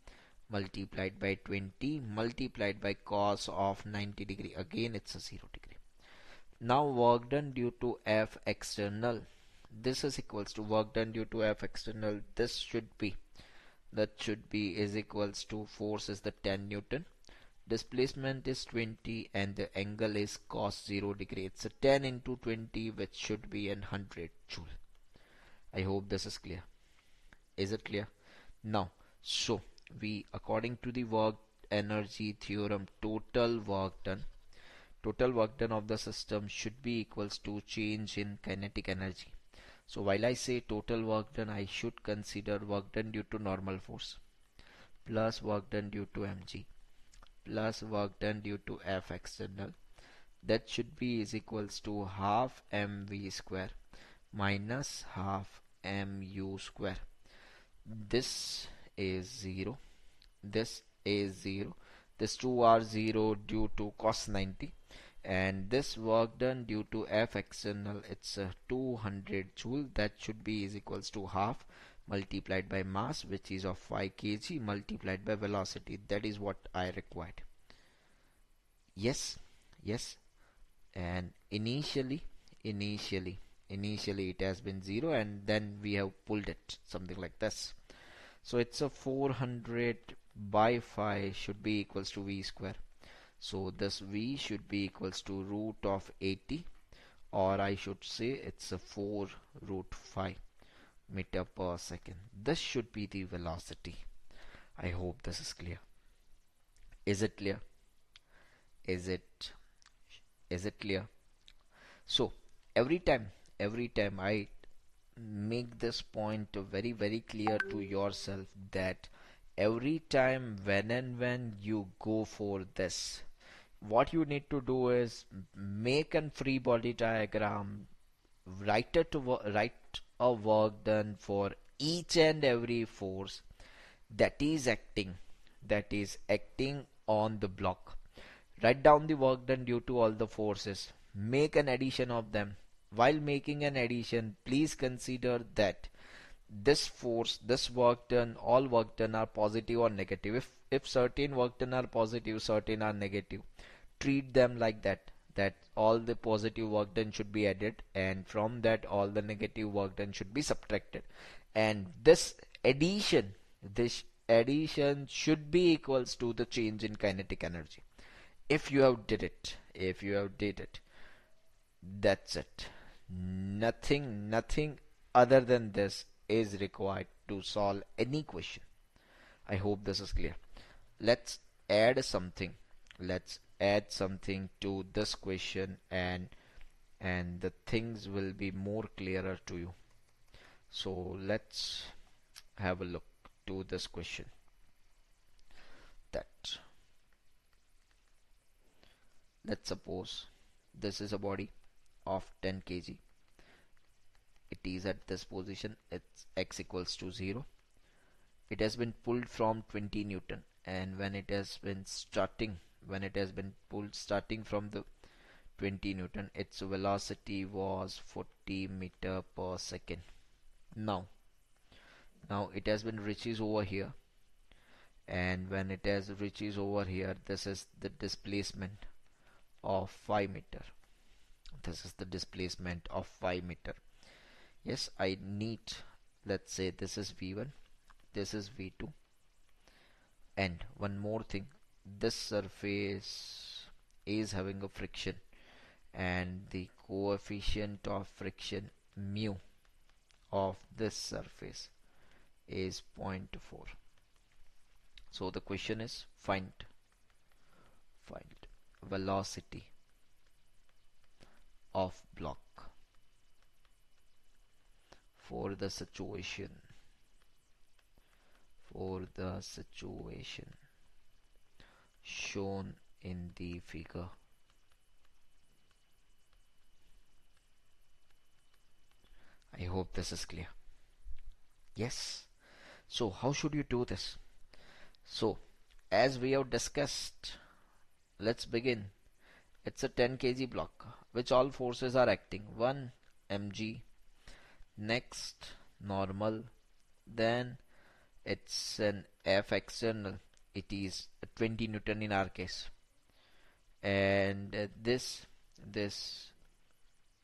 multiplied by 20 multiplied by cos of 90 degree. Again it's a 0 degree. Now work done due to F external, this is equals to work done due to F external, this should be, that should be is equals to, force is the 10 Newton, displacement is 20 and the angle is cos 0 degree. It's a 10 into 20 which should be an 100 joule. I hope this is clear. Is it clear? Now, so we, according to the work energy theorem, total work done of the system should be equals to change in kinetic energy. So while I say total work done, I should consider work done due to normal force plus work done due to mg plus work done due to F external. That should be is equals to half mv square minus half mu square. This is 0. This is 0. This 2 are 0 due to cos 90. And this work done due to F external, it's 200 joule. That should be is equals to half multiplied by mass, which is of 5 kg, multiplied by velocity. That is what I required. Yes, yes. And initially it has been 0 and then we have pulled it something like this. So it's a 400 by 5 should be equals to v square. So this v should be equals to root of 80, or I should say it's a 4 root 5 meter per second. This should be the velocity. I hope this is clear. Is it clear? Is it clear? So every time I make this point very clear to yourself, that every time when you go for this, what you need to do is make a free body diagram, write a work done for each and every force that is acting on the block. Write down the work done due to all the forces, make an addition of them. While making an addition, please consider that this force, this work done, all work done are positive or negative. If certain work done are positive, certain are negative, treat them like that, that all the positive work done should be added and from that all the negative work done should be subtracted. And this addition should be equals to the change in kinetic energy. If you have did it, that's it. Nothing other than this is required to solve any question. I hope this is clear. Let's add something to this question, and the things will be more clearer to you. So let's have a look to this question. That, let's suppose this is a body of 10 kg. It is at this position, it's x equals to 0. It has been pulled from 20 Newton, and when it has been pulled starting from the 20 Newton, its velocity was 40 meter per second. Now it has been reaches over here, and when it has reaches over here, this is the displacement of 5 meter. This is the displacement of 5 meter. Yes, I need, let's say this is V1, this is V2, and one more thing, this surface is having a friction, and the coefficient of friction mu of this surface is 0.4. So the question is find velocity of block for the situation shown in the figure. I hope this is clear. Yes. So how should you do this? So as we have discussed, let's begin. It's a 10 kg block which all forces are acting. 1 mg, next normal, then it's an F external, it is 20 Newton in our case, and this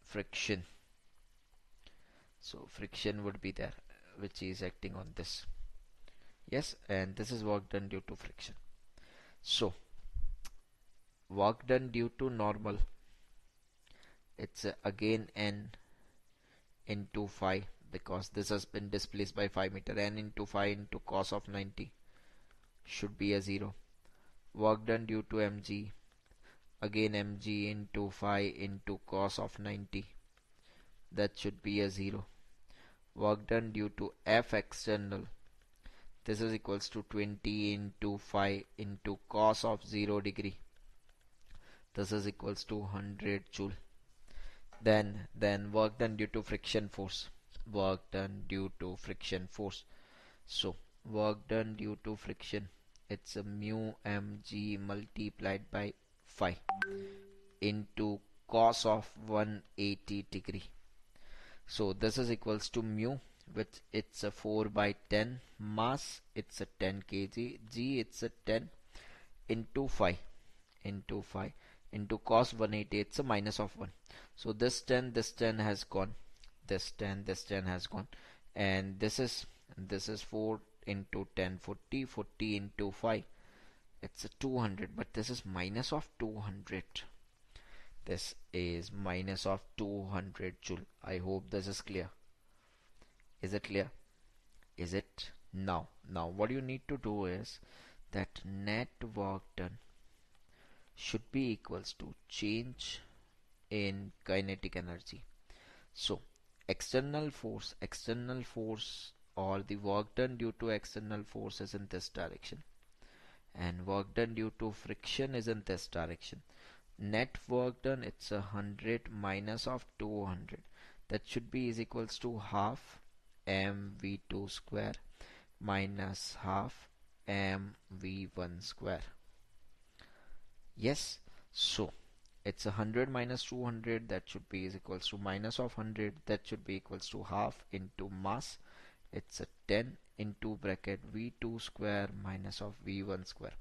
friction, so friction would be there which is acting on this. Yes, and this is work done due to friction. So work done due to normal, it's again n into phi, because this has been displaced by 5 meter. N into phi into cos of 90 should be a 0. Work done due to mg, again mg into phi into cos of 90, that should be a 0. Work done due to F external, this is equals to 20 into phi into cos of 0 degree, this is equals to 100 joule. Then work done due to friction force, so work done due to friction, it's a mu mg multiplied by phi into cos of 180 degree. So this is equals to mu, which it's a 4 by 10, mass it's a 10 kg, g it's a 10 into phi into cos 180, it's a minus of 1. So this 10 has gone, this 10 has gone, and this is 4 into 10, 40 into phi, it's a 200, but this is minus of 200. This is minus of 200 joule. I hope this is clear. Is it clear? Is it? Now what you need to do is that net work done should be equals to change in kinetic energy. So external force or the work done due to external force is in this direction, and work done due to friction is in this direction. Net work done, it's 100 minus of 200, that should be is equals to half mv2 square minus half mv1 square. Yes, so it's 100 minus 200, that should be is equals to minus of 100, that should be equals to half into mass, it's a 10 into bracket v2 square minus of v1 square.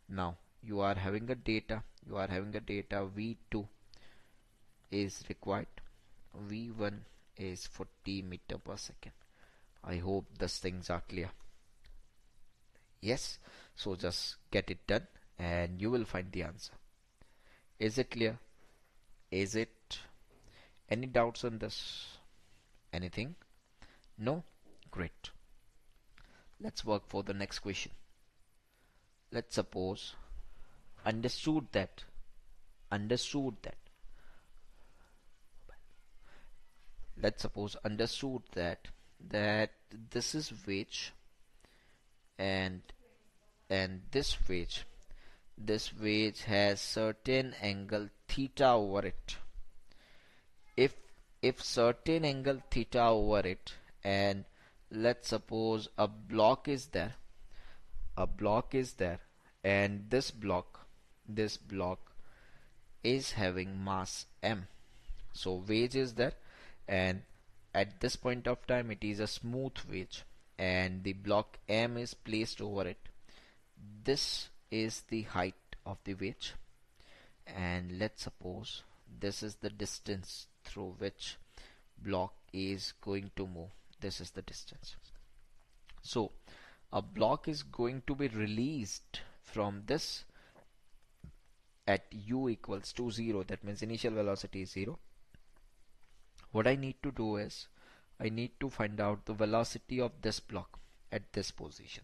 Now you are having a data v2 is required, v1 is 40 meter per second. I hope these things are clear. Yes, so just get it done and you will find the answer. Is it clear? Is it? Any doubts on this? Anything? No? Great. Let's work for the next question. Let's suppose understood that let's suppose understood that this is wedge, and this wedge has certain angle theta over it. If certain angle theta over it, and let's suppose a block is there, and this block is having mass m. So wedge is there, and at this point of time it is a smooth wedge, and the block m is placed over it. This is the height of the wedge, and let's suppose This is the distance through which block is going to move. This is the distance. So a block is going to be released from this at u equals to 0. That means initial velocity is 0. What I need to do is I need to find out the velocity of this block at this position.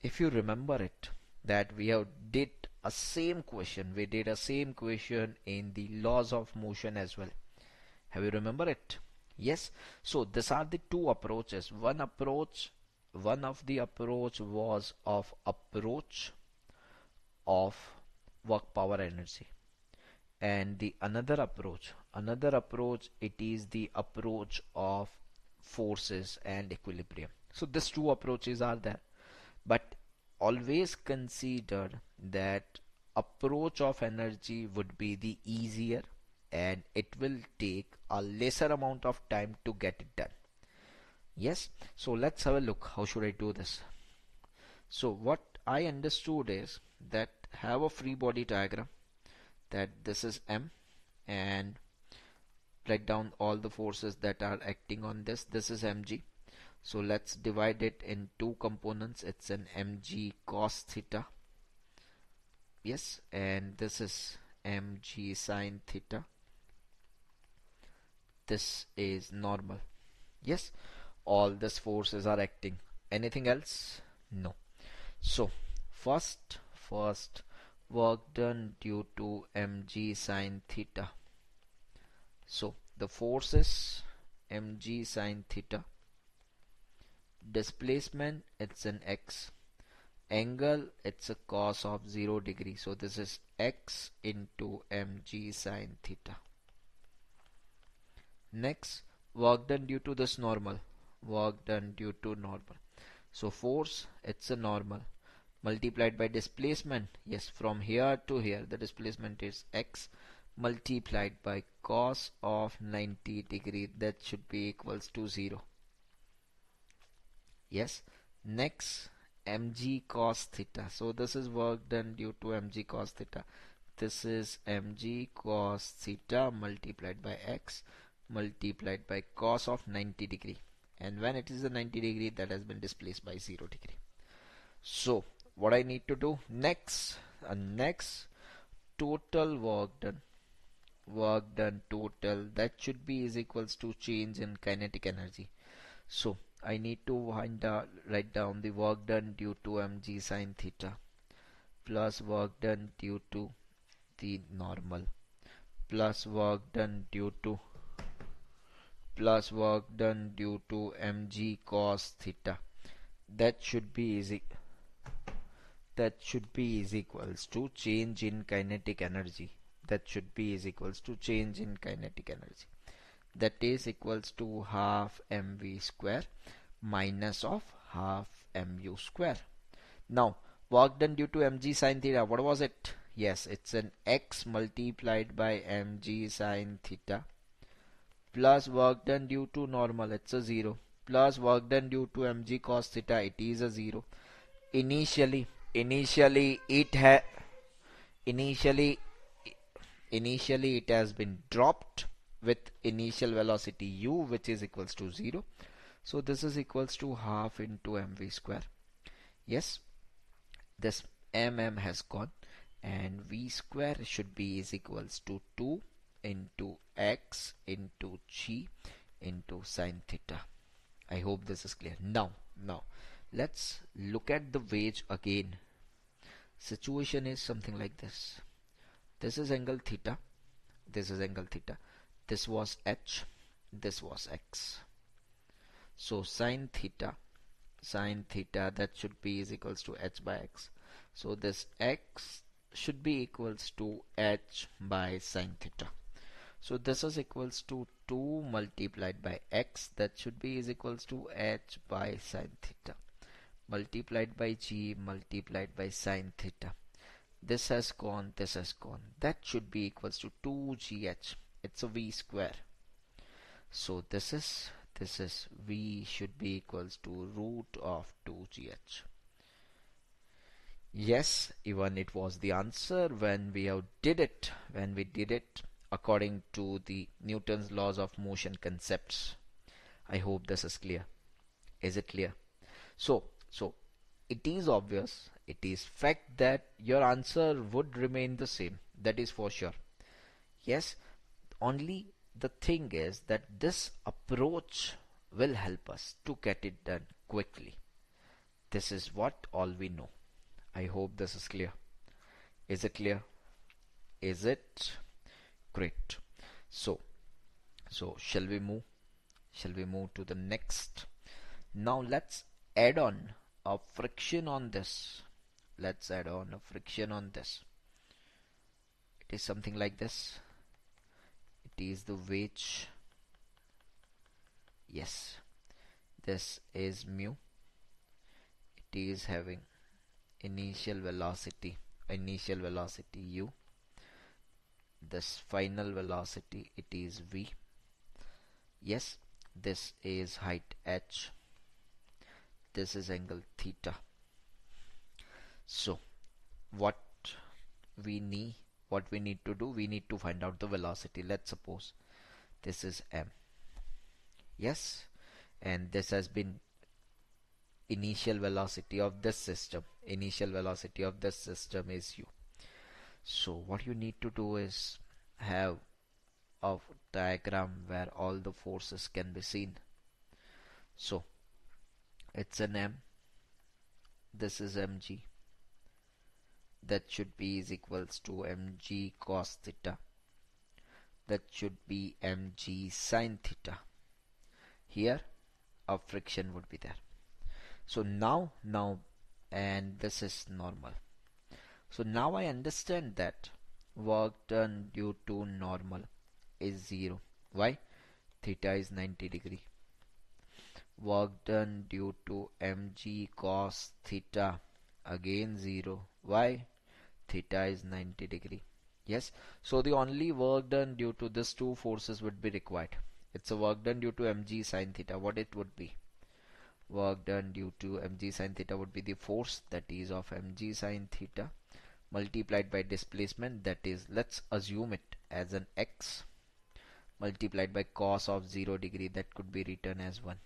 If you remember it, that we have did a same question. We did a same question in the laws of motion as well. Have you remember it? Yes. So these are the two approaches. One of the approach was of approach of work power energy, and the another approach it is the approach of forces and equilibrium. So these two approaches are there, but always consider that approach of energy would be the easier, and it will take a lesser amount of time to get it done. Yes, so let's have a look. How should I do this? So what I understood is that have a free body diagram, that this is M, and write down all the forces that are acting on this. This is mg. So let's divide it in two components. It's an mg cos theta, yes, and this is mg sin theta. This is normal. Yes, all these forces are acting. Anything else? No. So first work done due to mg sin theta. So the force is mg sin theta. Displacement, it's an x. Angle, it's a cos of 0 degree. So this is x into mg sin theta. Next, work done due to this normal. Work done due to normal. So force, it's a normal, multiplied by displacement. Yes, from here to here the displacement is x, multiplied by cos of 90 degree. That should be equals to 0. Yes. Next, mg cos theta. So this is work done due to mg cos theta. This is mg cos theta multiplied by x multiplied by cos of 90 degree. And when it is a 90 degree, that has been displaced by 0 degree. So what I need to do next, total work done total, that should be is equals to change in kinetic energy. So I need to write down the work done due to mg sin theta plus work done due to the normal plus work done due to mg cos theta. That should be is equals to change in kinetic energy. That should be is equals to change in kinetic energy. That is equals to half mv square minus of half mu square. Now work done due to mg sin theta, what was it? Yes, it's an x multiplied by mg sin theta plus work done due to normal, it's a 0, plus work done due to mg cos theta, it is a 0. Initially it has been dropped with initial velocity u, which is equals to 0. So this is equals to half into mv square. Yes, this has gone, and v square should be is equals to 2 into x into g into sin theta. I hope this is clear. Now let's look at the wage again. Situation is something like this. This is angle theta. This is angle theta. This was h. This was x. So sin theta, that should be is equals to h by x. So this x should be equals to h by sin theta. So this is equals to 2 multiplied by x. That should be is equals to h by sin theta multiplied by g multiplied by sin theta. This has gone, this has gone. That should be equals to 2gh. It's a v square. So this is v should be equals to root of 2gh. Yes, even it was the answer when we did it. according to the Newton's laws of motion concepts. I hope this is clear. Is it clear? So it is obvious, it is fact that your answer would remain the same. That is for sure. Yes, only the thing is that this approach will help us to get it done quickly. This is what all we know. I hope this is clear. Is it clear? Is it? Great. So, shall we move? Shall we move to the next? Now let's add on a friction on this. Let's add on a friction on this. It is something like this. It is the wedge. Yes, this is mu. It is having initial velocity u. This final velocity, it is v. Yes, this is height h. This is angle theta. So what we need to do, we need to find out the velocity. Let's suppose this is m. Yes, and this has been initial velocity of this system. Initial velocity of this system is u. So what you need to do is have a diagram where all the forces can be seen. So it's an m. This is mg. That should be is equals to mg cos theta. That should be mg sin theta. Here a friction would be there. So now and this is normal. So now I understand that work done due to normal is 0. Why? Theta is 90 degree. Work done due to mg cos theta, again 0. Why? Theta is 90 degree. Yes, so the only work done due to these two forces would be required. It's a work done due to mg sin theta. What it would be? Work done due to mg sin theta would be the force, that is of mg sin theta, multiplied by displacement, that is, let's assume it as an x, multiplied by cos of 0 degree, that could be written as 1,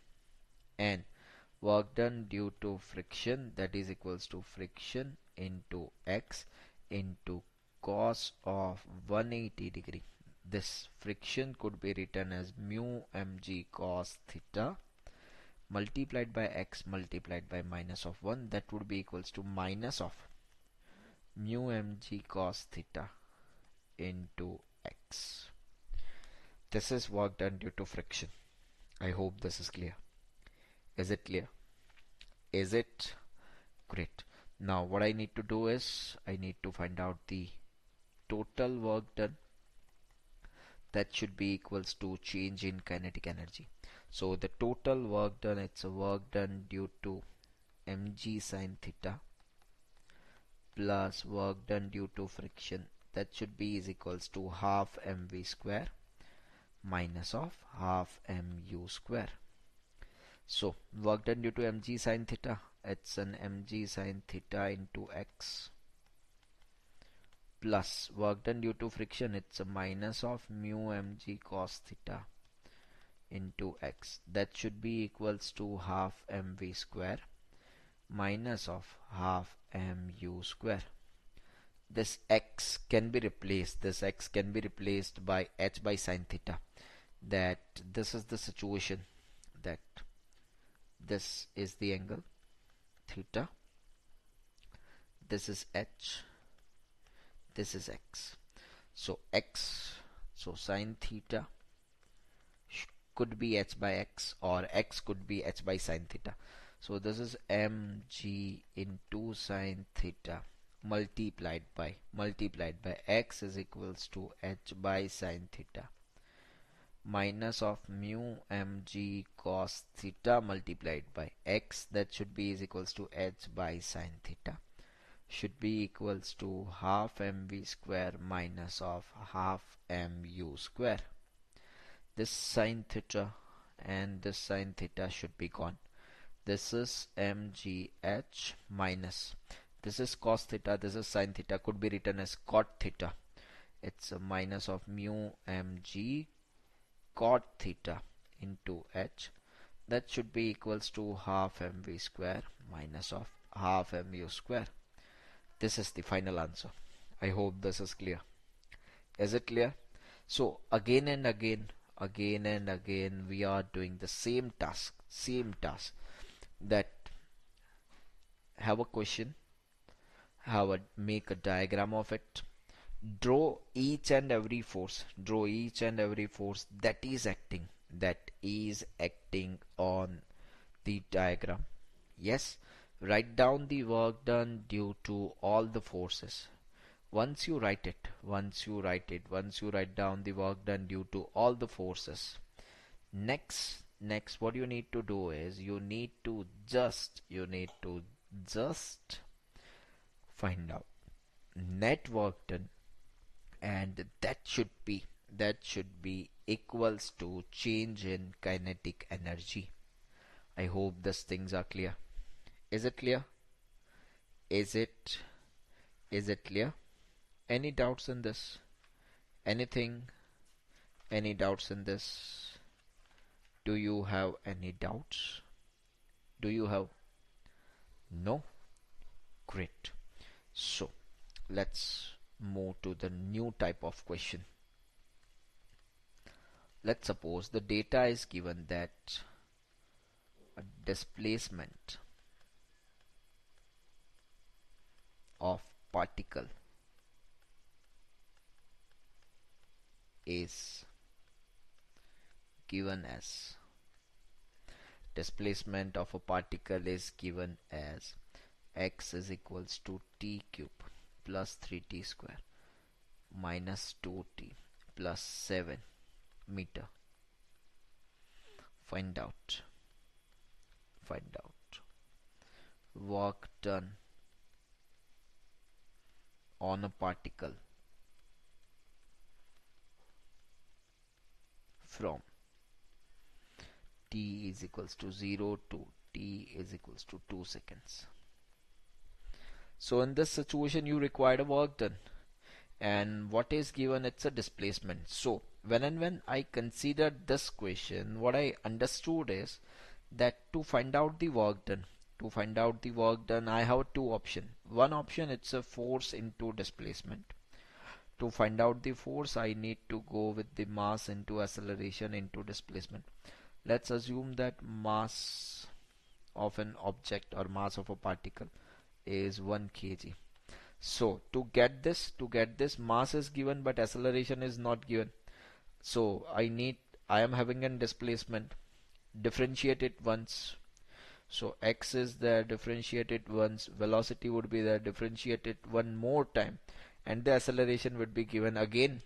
and work done due to friction, that is equals to friction into x into cos of 180 degree. This friction could be written as mu mg cos theta multiplied by x multiplied by minus of 1, that would be equals to minus of mu mg cos theta into x. This is work done due to friction. I hope this is clear. Is it clear? Is it? Great. Now what I need to do is I need to find out the total work done. That should be equals to change in kinetic energy. So the total work done, it's a work done due to mg sin theta plus work done due to friction, that should be is equals to half mv square minus of half mu square. So work done due to mg sin theta, it's an mg sin theta into x, plus work done due to friction, it's a minus of mu mg cos theta into x, that should be equals to half mv square minus of half mu square. This x can be replaced, by h by sin theta. That this is the situation, that this is the angle theta, this is h, this is x. So sin theta could be h by x, or x could be h by sin theta. So this is mg into sin theta multiplied by x is equals to h by sin theta minus of mu mg cos theta multiplied by x, that should be is equals to h by sin theta, should be equals to half mv square minus of half mu square. This sin theta and this sin theta should be gone. This is mgh minus, this is cos theta, this is sin theta, could be written as cot theta. It's a minus of mu mg cot theta into h. That should be equals to half mv square minus of half mu square. This is the final answer. I hope this is clear. Is it clear? So again and again, we are doing the same task that have a question, make a diagram of it, draw each and every force, that is acting on the diagram. Yes, write down the work done due to all the forces. Once you write down the work done due to all the forces, next what you need to do is you need to just find out net work done, and that should be equals to change in kinetic energy. I hope these things are clear. Is it clear? Is it clear? Any doubts in this? Anything? Any doubts in this? Do you have any doubts? Do you have? No? Great. So let's move to the new type of question. Let's suppose the data is given that a displacement of particle is given as x is equals to t cube plus 3t square minus 2t plus 7 meter. Find out work done on a particle from t is equals to 0 to t is equals to 2 seconds. So in this situation you require a work done, and what is given, it's a displacement. So when I considered this question, what I understood is that to find out the work done, I have two options. One option, it's a force into displacement. To find out the force, I need to go with the mass into acceleration into displacement. Let's assume that mass of an object or mass of a particle is 1 kg. So to get this mass is given but acceleration is not given. So I am having a displacement, differentiate it once. So x is there, differentiate it once, velocity would be there, differentiate it one more time, and the acceleration would be given again.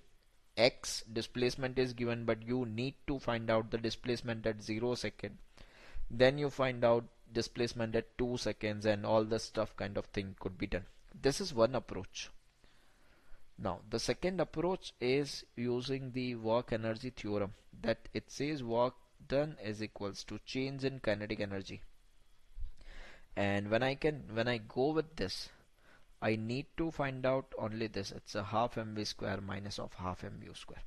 X displacement is given, but you need to find out the displacement at 0 second. Then you find out displacement at 2 seconds, and all the stuff kind of thing could be done. This is one approach. Now the second approach is using the work energy theorem, that it says work done is equals to change in kinetic energy. And when I go with this, I need to find out only this. It's a half mv square minus of half mu square.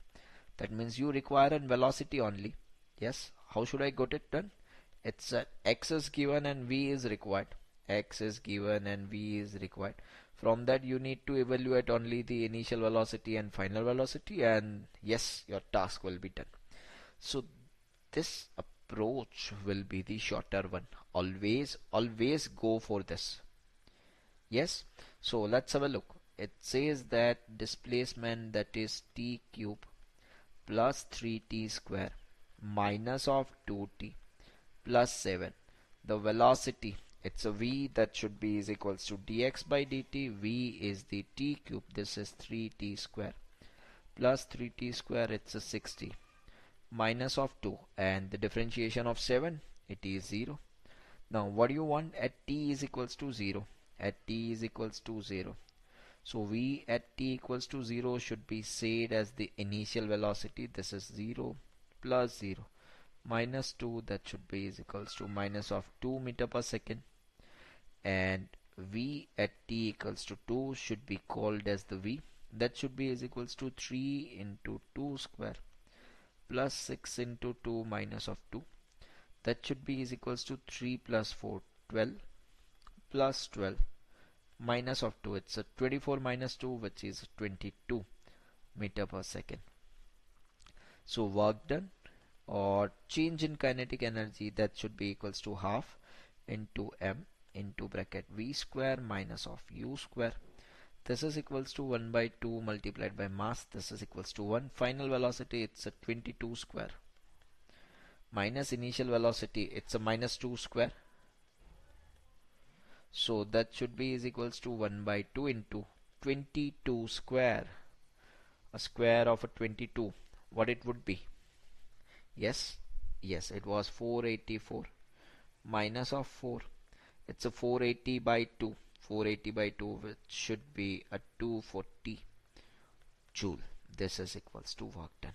That means you require a velocity only. Yes. How should I get it done? It's x is given and v is required. From that you need to evaluate only the initial velocity and final velocity, and yes, your task will be done. So this approach will be the shorter one. Always go for this. Yes. So let's have a look. It says that displacement, that is t cube plus 3t square minus of 2t plus 7. The velocity, it's a v, that should be is equals to dx by dt. V is the t cube, this is 3t square plus 3t square, it's a 60 minus of 2, and the differentiation of 7, it is 0. Now what do you want at t is equals to 0? So v at t equals to 0 should be said as the initial velocity. This is 0 plus 0 minus 2, that should be is equals to minus of 2 meter per second, and v at t equals to 2 should be called as the v. that should be is equals to 3 into 2 square plus 6 into 2 minus of 2. That should be is equals to 3 plus 4, 12 plus 12 minus of 2. It's a 24 minus 2, which is 22 meter per second. So work done or change in kinetic energy, that should be equals to half into m into bracket v square minus of u square. This is equals to 1 by 2 multiplied by mass. This is equals to 1. Final velocity, it's a 22 square minus initial velocity, it's a minus 2 square. So that should be is equals to 1 by 2 into 22 square. A square of a 22, what it would be? Yes, it was 484 minus of 4. It's a 480 by 2. 480 by 2, which should be a 240 joule. This is equals to work done.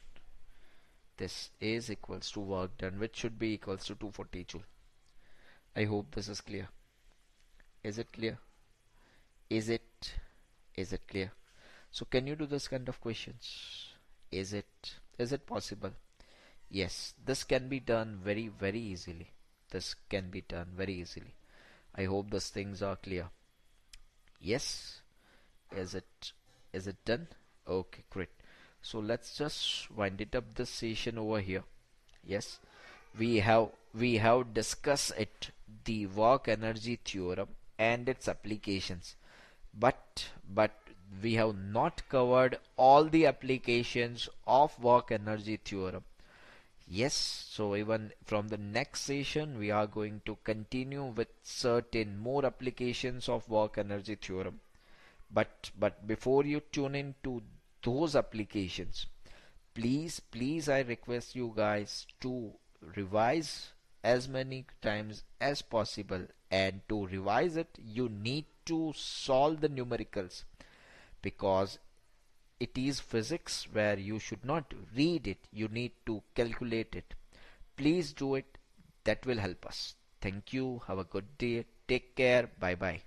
This is equals to work done, which should be equals to 240 joule. I hope this is clear. Is it clear? Is it clear? So can you do this kind of questions? Is it possible? Yes, this can be done very easily. This can be done very easily. I hope these things are clear. Yes, is it done? Okay, great. So let's just wind it up this session over here. Yes, we have discussed it, the work energy theorem and its applications, but we have not covered all the applications of work energy theorem. Yes, so even from the next session we are going to continue with certain more applications of work energy theorem. But before you tune into those applications, please I request you guys to revise as many times as possible, and to revise it you need to solve the numericals, because it is physics where you should not read it, you need to calculate it. Please do it, that will help us. Thank you, have a good day, take care, bye bye.